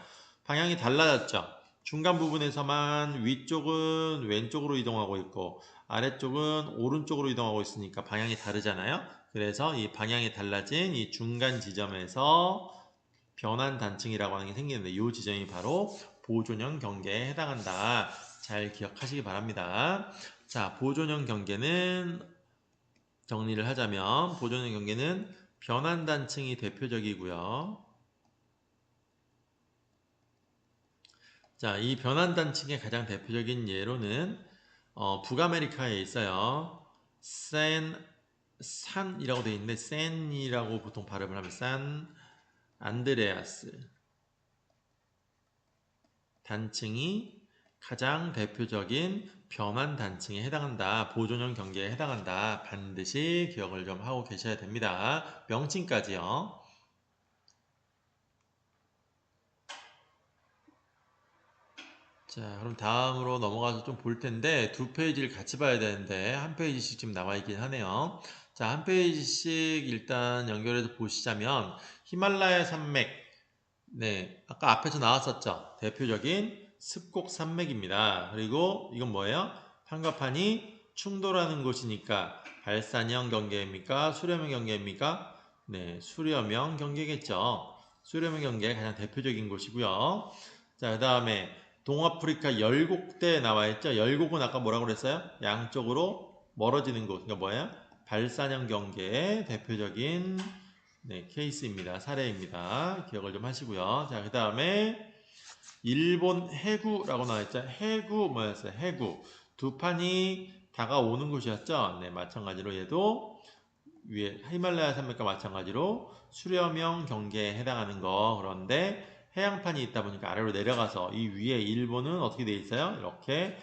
방향이 달라졌죠. 중간 부분에서만 위쪽은 왼쪽으로 이동하고 있고 아래쪽은 오른쪽으로 이동하고 있으니까 방향이 다르잖아요. 그래서 이 방향이 달라진 이 중간 지점에서 변환 단층이라고 하는 게 생기는데 이 지점이 바로 보존형 경계에 해당한다. 잘 기억하시기 바랍니다. 자, 보존형 경계는 정리를 하자면 보존형 경계는 변환 단층이 대표적이고요. 자, 이 변환 단층의 가장 대표적인 예로는 북아메리카에 있어요. 산이라고 되어 있는데 샌이라고 보통 발음을 하면 산 안드레아스 단층이 가장 대표적인 변환 단층에 해당한다. 보존형 경계에 해당한다. 반드시 기억을 좀 하고 계셔야 됩니다. 명칭까지요. 자, 그럼 다음으로 넘어가서 좀 볼 텐데 두 페이지를 같이 봐야 되는데 한 페이지씩 지금 나와 있긴 하네요. 자, 한 페이지씩 일단 연결해서 보시자면 히말라야 산맥, 네, 아까 앞에서 나왔었죠. 대표적인 습곡 산맥입니다. 그리고 이건 뭐예요? 판가판이 충돌하는 곳이니까 발산형 경계입니까? 수렴형 경계입니까? 네, 수렴형 경계겠죠. 수렴형 경계가 가장 대표적인 곳이고요. 자, 그 다음에 동아프리카 열곡대에 나와 있죠. 열곡은 아까 뭐라고 그랬어요? 양쪽으로 멀어지는 곳. 그러니까 뭐예요? 발산형 경계의 대표적인 케이스입니다. 사례입니다. 기억을 좀 하시고요. 자, 그 다음에 일본 해구라고 나와 있죠. 해구 뭐였어요? 해구. 두 판이 다가오는 곳이었죠. 네, 마찬가지로 얘도 위에 히말라야 산맥과 마찬가지로 수렴형 경계에 해당하는 거. 그런데 해양판이 있다 보니까 아래로 내려가서 이 위에 일본은 어떻게 돼 있어요? 이렇게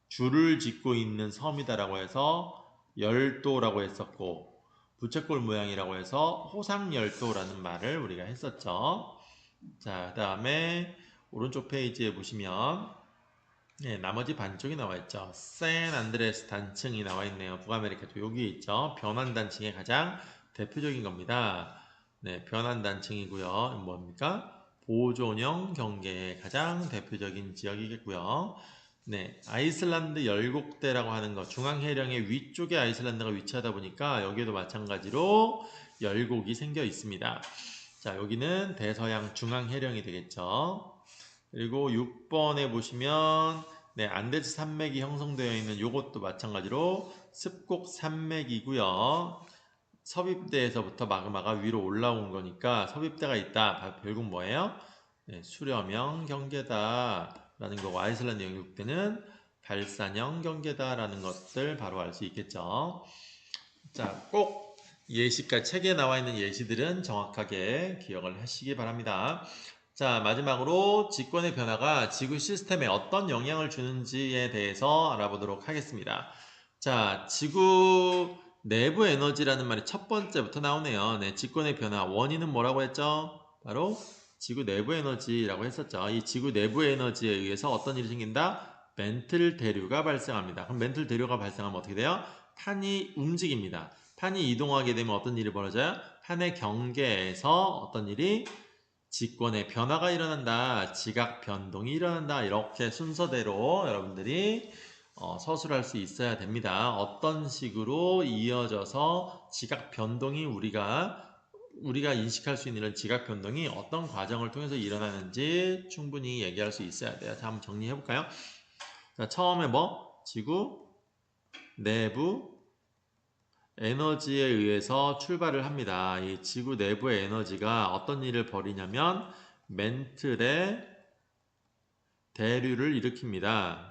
줄을 짓고 있는 섬이다라고 해서 열도라고 했었고 부채꼴 모양이라고 해서 호상열도라는 말을 우리가 했었죠. 자, 그 다음에 오른쪽 페이지에 보시면 네, 나머지 반쪽이 나와 있죠. 샌 안드레스 단층이 나와 있네요. 북아메리카도 여기 있죠. 변환 단층의 가장 대표적인 겁니다. 네, 변환 단층이고요. 뭡니까? 보존형 경계의 가장 대표적인 지역이겠고요. 네, 아이슬란드 열곡대라고 하는 것, 중앙해령의 위쪽에 아이슬란드가 위치하다 보니까 여기에도 마찬가지로 열곡이 생겨 있습니다. 자, 여기는 대서양 중앙해령이 되겠죠. 그리고 6번에 보시면 네, 안데스 산맥이 형성되어 있는 이것도 마찬가지로 습곡 산맥이고요. 섭입대에서부터 마그마가 위로 올라온 거니까 섭입대가 있다. 결국 뭐예요? 네, 수렴형 경계다 라는 거고 아이슬란드 영육대는 발산형 경계다 라는 것들 바로 알 수 있겠죠. 자, 꼭 예시가 책에 나와 있는 예시들은 정확하게 기억을 하시기 바랍니다. 자, 마지막으로 직권의 변화가 지구 시스템에 어떤 영향을 주는지에 대해서 알아보도록 하겠습니다. 자, 지구 내부 에너지라는 말이 첫 번째부터 나오네요. 네, 직권의 변화. 원인은 뭐라고 했죠? 바로 지구 내부 에너지라고 했었죠. 이 지구 내부 에너지에 의해서 어떤 일이 생긴다? 멘틀 대류가 발생합니다. 그럼 멘틀 대류가 발생하면 어떻게 돼요? 판이 움직입니다. 판이 이동하게 되면 어떤 일이 벌어져요? 판의 경계에서 어떤 일이 직권의 변화가 일어난다. 지각 변동이 일어난다. 이렇게 순서대로 여러분들이 서술할 수 있어야 됩니다. 어떤 식으로 이어져서 지각 변동이 우리가 우리가 인식할 수 있는 이런 지각 변동이 어떤 과정을 통해서 일어나는지 충분히 얘기할 수 있어야 돼요. 자, 한번 정리해 볼까요? 자, 처음에 지구 내부 에너지에 의해서 출발을 합니다. 이 지구 내부의 에너지가 어떤 일을 벌이냐면 멘틀의 대류를 일으킵니다.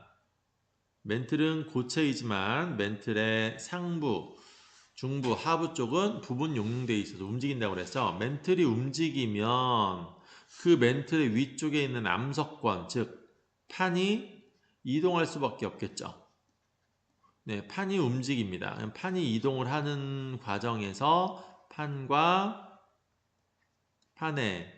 멘틀은 고체이지만 멘틀의 상부, 중부, 하부 쪽은 부분 용융되어 있어서 움직인다고 그랬어. 멘틀이 움직이면 그 멘틀의 위쪽에 있는 암석권, 즉 판이 이동할 수밖에 없겠죠. 네, 판이 움직입니다. 판이 이동을 하는 과정에서 판과 판의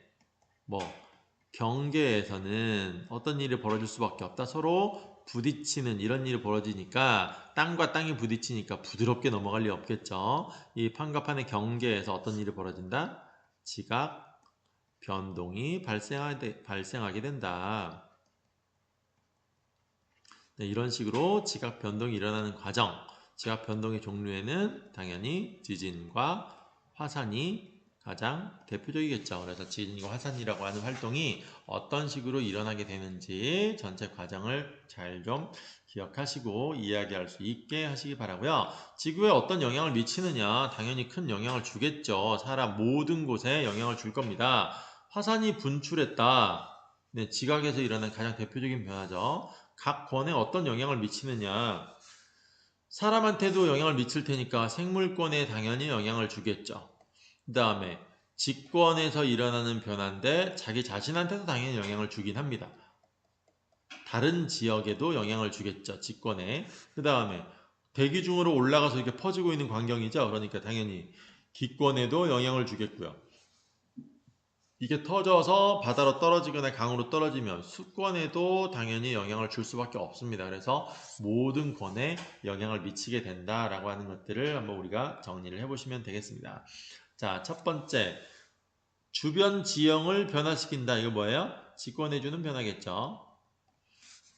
경계에서는 어떤 일이 벌어질 수밖에 없다. 서로 부딪히는 이런 일이 벌어지니까 땅과 땅이 부딪히니까 부드럽게 넘어갈 리 없겠죠. 이 판과 판의 경계에서 어떤 일이 벌어진다? 지각 변동이 발생하게 된다. 네, 이런 식으로 지각 변동이 일어나는 과정, 지각 변동의 종류에는 당연히 지진과 화산이 가장 대표적이겠죠. 그래서 지진과 화산이라고 하는 활동이 어떤 식으로 일어나게 되는지 전체 과정을 잘 좀 기억하시고 이야기할 수 있게 하시기 바라고요. 지구에 어떤 영향을 미치느냐? 당연히 큰 영향을 주겠죠. 사람 모든 곳에 영향을 줄 겁니다. 화산이 분출했다. 네, 지각에서 일어난 가장 대표적인 변화죠. 각 권에 어떤 영향을 미치느냐. 사람한테도 영향을 미칠 테니까 생물권에 당연히 영향을 주겠죠. 그 다음에 직권에서 일어나는 변화인데 자기 자신한테도 당연히 영향을 주긴 합니다. 다른 지역에도 영향을 주겠죠. 직권에. 그 다음에 대기 중으로 올라가서 이렇게 퍼지고 있는 광경이죠. 그러니까 당연히 기권에도 영향을 주겠고요. 이게 터져서 바다로 떨어지거나 강으로 떨어지면 수권에도 당연히 영향을 줄 수밖에 없습니다. 그래서 모든 권에 영향을 미치게 된다라고 하는 것들을 한번 우리가 정리를 해보시면 되겠습니다. 자, 첫 번째, 주변 지형을 변화시킨다. 이거 뭐예요? 직권해주는 변화겠죠.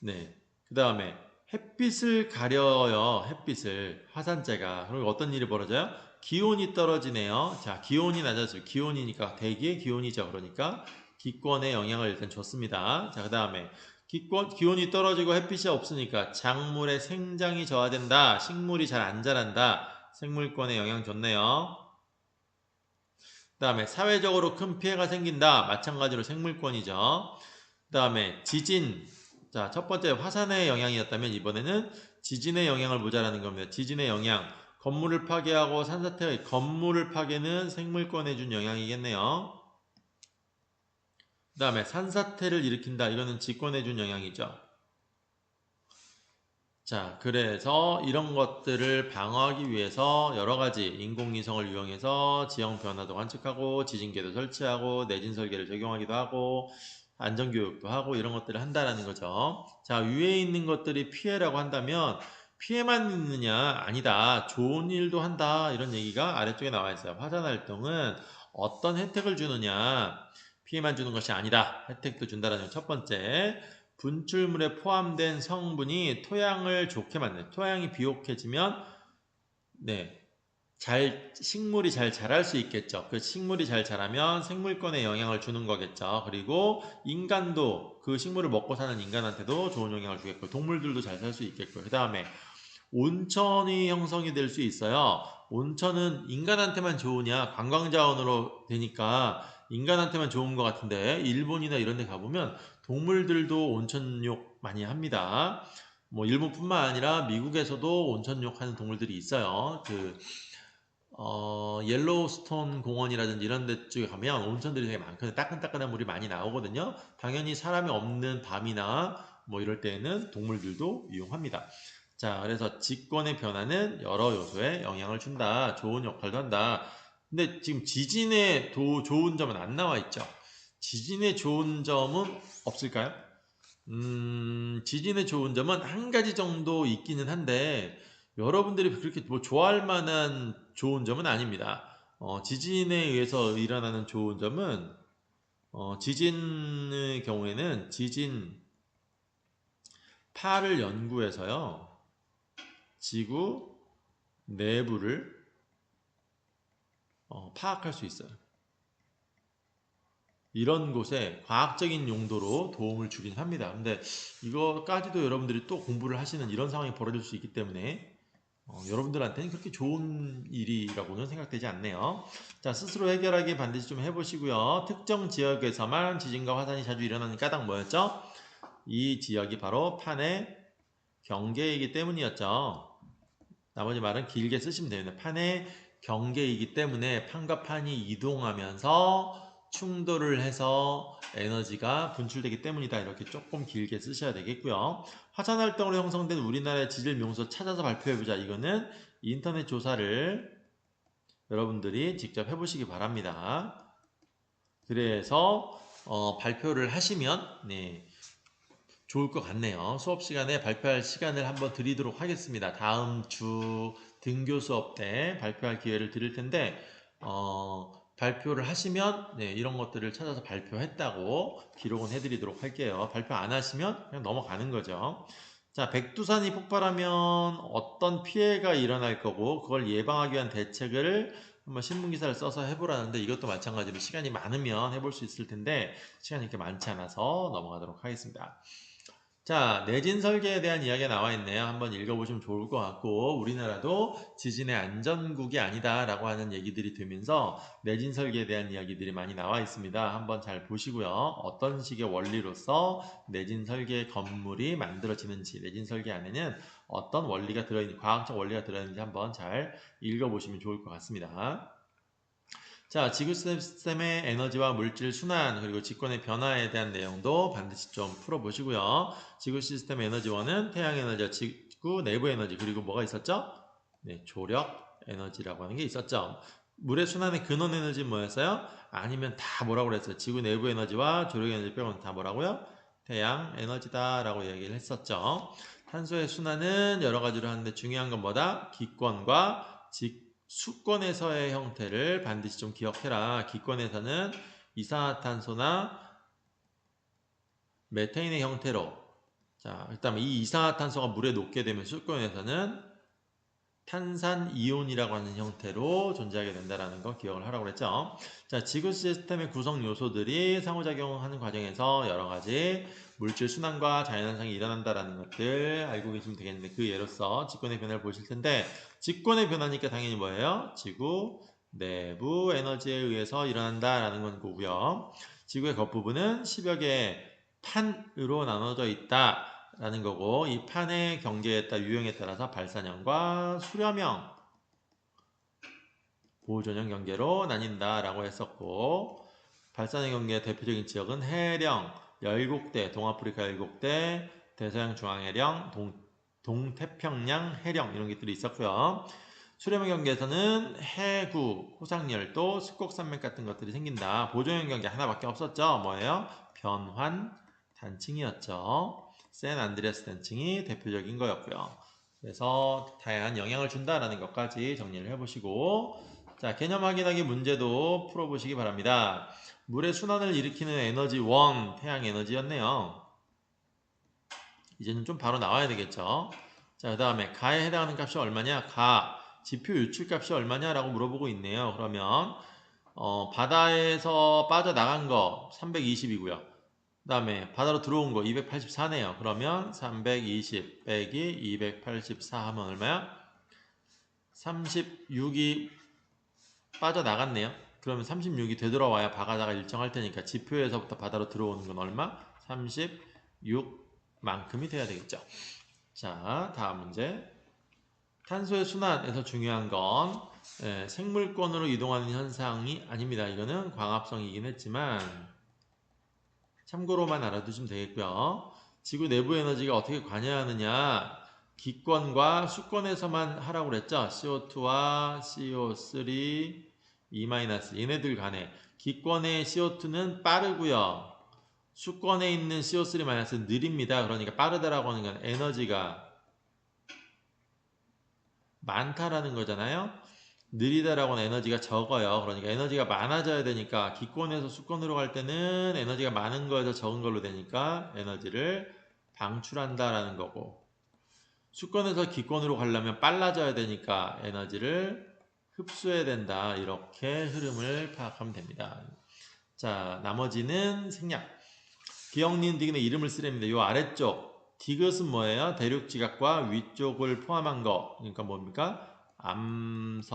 네. 그 다음에 햇빛을 가려요. 햇빛을. 화산재가. 그리고 어떤 일이 벌어져요? 기온이 떨어지네요. 자, 기온이 낮아져요. 기온이니까 대기의 기온이죠. 그러니까 기권에 영향을 일단 줬습니다. 자, 그 다음에 기온이 떨어지고 햇빛이 없으니까 작물의 생장이 저하된다. 식물이 잘 안 자란다. 생물권에 영향 줬네요. 그 다음에 사회적으로 큰 피해가 생긴다. 마찬가지로 생물권이죠. 그 다음에 지진. 자, 첫 번째 화산의 영향이었다면 이번에는 지진의 영향을 보자라는 겁니다. 지진의 영향. 건물을 파괴하고 산사태, 건물을 파괴는 생물권에 준 영향이겠네요. 그 다음에 산사태를 일으킨다. 이거는 직권에 준 영향이죠. 자, 그래서 이런 것들을 방어하기 위해서 여러 가지 인공위성을 이용해서 지형 변화도 관측하고 지진계도 설치하고 내진 설계를 적용하기도 하고 안전교육도 하고 이런 것들을 한다라는 거죠. 자, 위에 있는 것들이 피해라고 한다면 피해만 있느냐? 아니다. 좋은 일도 한다. 이런 얘기가 아래쪽에 나와 있어요. 화산 활동은 어떤 혜택을 주느냐? 피해만 주는 것이 아니다. 혜택도 준다라는 첫 번째. 분출물에 포함된 성분이 토양을 좋게 만드는, 토양이 비옥해지면 식물이 잘 자랄 수 있겠죠. 그 식물이 잘 자라면 생물권에 영향을 주는 거겠죠. 그리고 인간도 그 식물을 먹고 사는 인간한테도 좋은 영향을 주겠고 동물들도 잘 살 수 있겠고 그 다음에 온천이 형성이 될 수 있어요. 온천은 인간한테만 좋으냐? 관광자원으로 되니까 인간한테만 좋은 것 같은데 일본이나 이런 데 가보면 동물들도 온천욕 많이 합니다. 뭐 일본뿐만 아니라 미국에서도 온천욕 하는 동물들이 있어요. 옐로우스톤 공원이라든지 이런 데 쪽에 가면 온천들이 되게 많거든요. 따끈따끈한 물이 많이 나오거든요. 당연히 사람이 없는 밤이나 뭐 이럴 때에는 동물들도 이용합니다. 자, 그래서 직권의 변화는 여러 요소에 영향을 준다. 좋은 역할도 한다. 근데 지금 지진의 좋은 점은 안 나와 있죠. 지진의 좋은 점은 없을까요? 지진의 좋은 점은 한 가지 정도 있기는 한데 여러분들이 그렇게 뭐 좋아할 만한 좋은 점은 아닙니다. 지진에 의해서 일어나는 좋은 점은 지진의 경우에는 지진 파를 연구해서요. 지구 내부를 파악할 수 있어요. 이런 곳에 과학적인 용도로 도움을 주긴 합니다. 근데 이거까지도 여러분들이 또 공부를 하시는 이런 상황이 벌어질 수 있기 때문에 여러분들한테는 그렇게 좋은 일이라고는 생각되지 않네요. 자, 스스로 해결하기 반드시 좀 해보시고요. 특정 지역에서만 지진과 화산이 자주 일어나는 까닭 뭐였죠? 이 지역이 바로 판의 경계이기 때문이었죠. 나머지 말은 길게 쓰시면 됩니다. 판의 경계이기 때문에 판과 판이 이동하면서 충돌을 해서 에너지가 분출되기 때문이다. 이렇게 조금 길게 쓰셔야 되겠고요. 화산 활동으로 형성된 우리나라의 지질 명소 찾아서 발표해보자. 이거는 인터넷 조사를 여러분들이 직접 해보시기 바랍니다. 그래서 발표를 하시면 네, 좋을 것 같네요. 수업 시간에 발표할 시간을 한번 드리도록 하겠습니다. 다음 주 등교 수업 때 발표할 기회를 드릴 텐데 발표를 하시면 네, 이런 것들을 찾아서 발표했다고 기록은 해드리도록 할게요. 발표 안 하시면 그냥 넘어가는 거죠. 자, 백두산이 폭발하면 어떤 피해가 일어날 거고 그걸 예방하기 위한 대책을 한번 신문기사를 써서 해보라는데 이것도 마찬가지로 시간이 많으면 해볼 수 있을 텐데 시간이 이렇게 많지 않아서 넘어가도록 하겠습니다. 자, 내진 설계에 대한 이야기가 나와 있네요. 한번 읽어보시면 좋을 것 같고 우리나라도 지진의 안전국이 아니다라고 하는 얘기들이 되면서 내진 설계에 대한 이야기들이 많이 나와 있습니다. 한번 잘 보시고요. 어떤 식의 원리로서 내진 설계 건물이 만들어지는지 내진 설계 안에는 어떤 원리가 들어있는지 과학적 원리가 들어있는지 한번 잘 읽어보시면 좋을 것 같습니다. 자, 지구 시스템의 에너지와 물질 순환 그리고 직권의 변화에 대한 내용도 반드시 좀 풀어보시고요. 지구 시스템 에너지원은 태양 에너지와 지구 내부 에너지 그리고 뭐가 있었죠? 네, 조력 에너지라고 하는 게 있었죠. 물의 순환의 근원 에너지는 뭐였어요? 아니면 다 뭐라고 그랬어요? 지구 내부 에너지와 조력 에너지 빼고는 다 뭐라고요? 태양 에너지다 라고 얘기를 했었죠. 탄소의 순환은 여러 가지로 하는데 중요한 건 뭐다? 기권과 수권에서의 형태를 반드시 좀 기억해라. 기권에서는 이산화탄소나 메테인의 형태로 자, 그다음에 이 이산화탄소가 물에 녹게 되면 수권에서는 탄산이온이라고 하는 형태로 존재하게 된다는 거 기억을 하라고 그랬죠. 자, 지구 시스템의 구성 요소들이 상호작용하는 과정에서 여러 가지 물질 순환과 자연현상이 일어난다는 것들 알고 계시면 되겠는데 그 예로서 직권의 변화를 보실 텐데 직권의 변화니까 당연히 뭐예요? 지구 내부 에너지에 의해서 일어난다라는 건 거고요. 지구의 겉부분은 10여 개의 판으로 나눠져 있다. 라는 거고 이 판의 경계에 따라 유형에 따라서 발산형과 수렴형, 보존형 경계로 나뉜다 라고 했었고 발산형 경계의 대표적인 지역은 해령, 열국대, 동아프리카 열국대, 대서양 중앙해령, 동태평양 해령 이런 것들이 있었고요. 수렴형 경계에서는 해구, 호상열도, 습곡산맥 같은 것들이 생긴다. 보존형 경계 하나밖에 없었죠. 뭐예요? 변환 단층이었죠. 샌 안드레아스 단층이 대표적인 거였고요. 그래서 다양한 영향을 준다라는 것까지 정리를 해보시고 자, 개념 확인하기 문제도 풀어보시기 바랍니다. 물의 순환을 일으키는 에너지 1, 태양 에너지였네요. 이제는 좀 바로 나와야 되겠죠. 자, 그 다음에 가에 해당하는 값이 얼마냐? 가, 지표 유출값이 얼마냐라고 물어보고 있네요. 그러면 바다에서 빠져나간 거 320이고요. 그 다음에 바다로 들어온 거 284네요. 그러면 320 빼기 284 하면 얼마야? 36이 빠져나갔네요. 그러면 36이 되돌아와야 바다가 일정할 테니까 지표에서부터 바다로 들어오는 건 얼마? 36만큼이 돼야 되겠죠. 자, 다음 문제. 탄소의 순환에서 중요한 건 생물권으로 이동하는 현상이 아닙니다. 이거는 광합성이긴 했지만 참고로만 알아두시면 되겠고요. 지구 내부 에너지가 어떻게 관여하느냐 기권과 수권에서만 하라고 그랬죠. CO2와 CO3, E- 얘네들 간에 기권의 CO2는 빠르고요. 수권에 있는 CO3- 느립니다. 그러니까 빠르다라고 하는 건 에너지가 많다라는 거잖아요. 느리다라고는 에너지가 적어요. 그러니까 에너지가 많아져야 되니까 기권에서 수권으로 갈 때는 에너지가 많은 거에서 적은 걸로 되니까 에너지를 방출한다라는 거고 수권에서 기권으로 가려면 빨라져야 되니까 에너지를 흡수해야 된다. 이렇게 흐름을 파악하면 됩니다. 자, 나머지는 생략. 기역, 니은, 디귿의 이름을 쓰랍니다. 요 아래쪽 디귿은 뭐예요? 대륙 지각과 위쪽을 포함한 거. 그러니까 뭡니까? 암석권이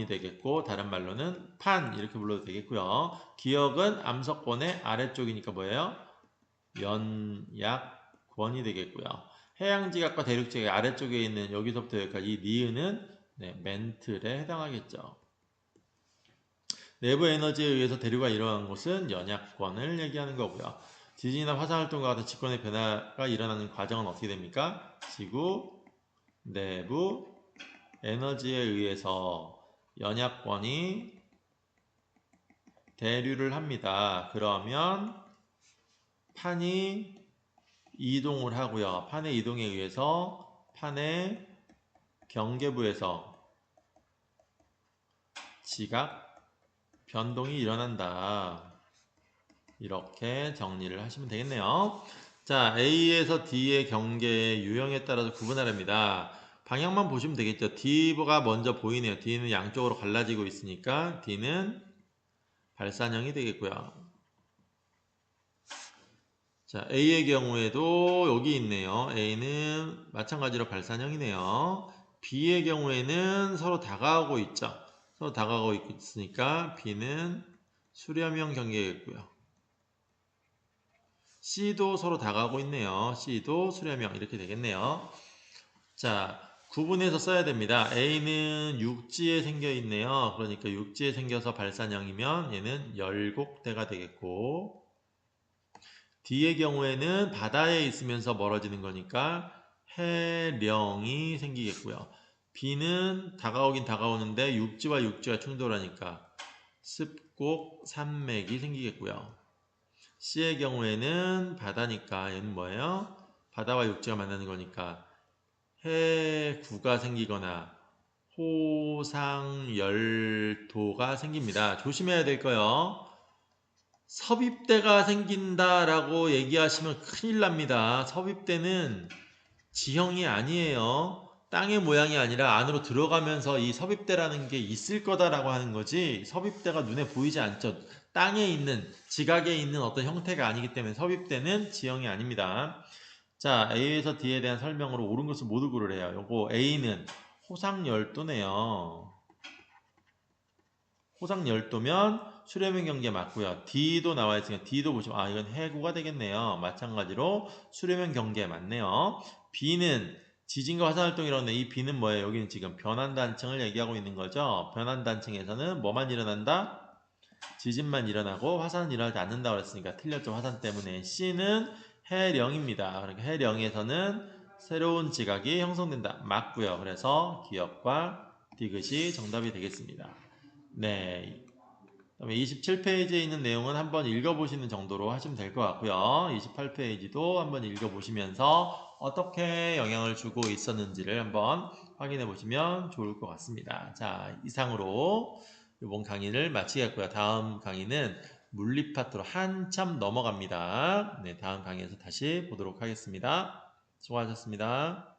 되겠고 다른 말로는 판 이렇게 불러도 되겠고요. 기역은 암석권의 아래쪽이니까 뭐예요? 연약권이 되겠고요. 해양 지각과 대륙 지각 아래쪽에 있는 여기서부터 여기까지 이 니은은 멘틀에 해당하겠죠. 내부 에너지에 의해서 대류가 일어난 곳은 연약권을 얘기하는 거고요. 지진이나 화산활동과 같은 직권의 변화가 일어나는 과정은 어떻게 됩니까? 지구 내부 에너지에 의해서 연약권이 대류를 합니다. 그러면 판이 이동을 하고요. 판의 이동에 의해서 판의 경계부에서 지각 변동이 일어난다. 이렇게 정리를 하시면 되겠네요. 자, A에서 D의 경계의 유형에 따라서 구분하랍니다. 방향만 보시면 되겠죠. D가 먼저 보이네요. D는 양쪽으로 갈라지고 있으니까 D는 발산형이 되겠고요. 자, A의 경우에도 여기 있네요. A는 마찬가지로 발산형이네요. B의 경우에는 서로 다가오고 있죠. 서로 다가오고 있으니까 B는 수렴형 경계겠고요. C도 서로 다가오고 있네요. C도 수렴형 이렇게 되겠네요. 자, 구분해서 써야 됩니다. A는 육지에 생겨 있네요. 그러니까 육지에 생겨서 발산형이면 얘는 열곡대가 되겠고 D의 경우에는 바다에 있으면서 멀어지는 거니까 해령이 생기겠고요. B는 다가오긴 다가오는데 육지와 육지가 충돌하니까 습곡 산맥이 생기겠고요. C의 경우에는 바다니까 얘는 뭐예요? 바다와 육지가 만나는 거니까 해구가 생기거나 호상열도가 생깁니다. 조심해야 될 거요. 섭입대가 생긴다라고 얘기하시면 큰일 납니다. 섭입대는 지형이 아니에요. 땅의 모양이 아니라 안으로 들어가면서 이 섭입대라는 게 있을 거다라고 하는 거지 섭입대가 눈에 보이지 않죠. 땅에 있는, 지각에 있는 어떤 형태가 아니기 때문에 섭입대는 지형이 아닙니다. 자, A에서 D에 대한 설명으로 옳은 것을 모두 고르래요. 요거 A는 호상열도네요. 호상열도면 수렴형 경계 맞고요. D도 나와 있으니까 D도 보시면 아 이건 해구가 되겠네요. 마찬가지로 수렴형 경계 맞네요. B는 지진과 화산활동이라고 하는데 이 B는 뭐예요? 여기는 지금 변환단층을 얘기하고 있는 거죠. 변환단층에서는 뭐만 일어난다? 지진만 일어나고 화산은 일어나지 않는다고 그랬으니까 틀렸죠. 화산 때문에. C는 해령입니다. 그러니까 해령에서는 새로운 지각이 형성된다. 맞고요. 그래서 기역과 디귿이 정답이 되겠습니다. 네. 그다음에 27페이지에 있는 내용은 한번 읽어보시는 정도로 하시면 될 것 같고요. 28페이지도 한번 읽어보시면서 어떻게 영향을 주고 있었는지를 한번 확인해 보시면 좋을 것 같습니다. 자, 이상으로 이번 강의를 마치겠고요. 다음 강의는 물리 파트로 한참 넘어갑니다. 네, 다음 강의에서 다시 보도록 하겠습니다. 수고하셨습니다.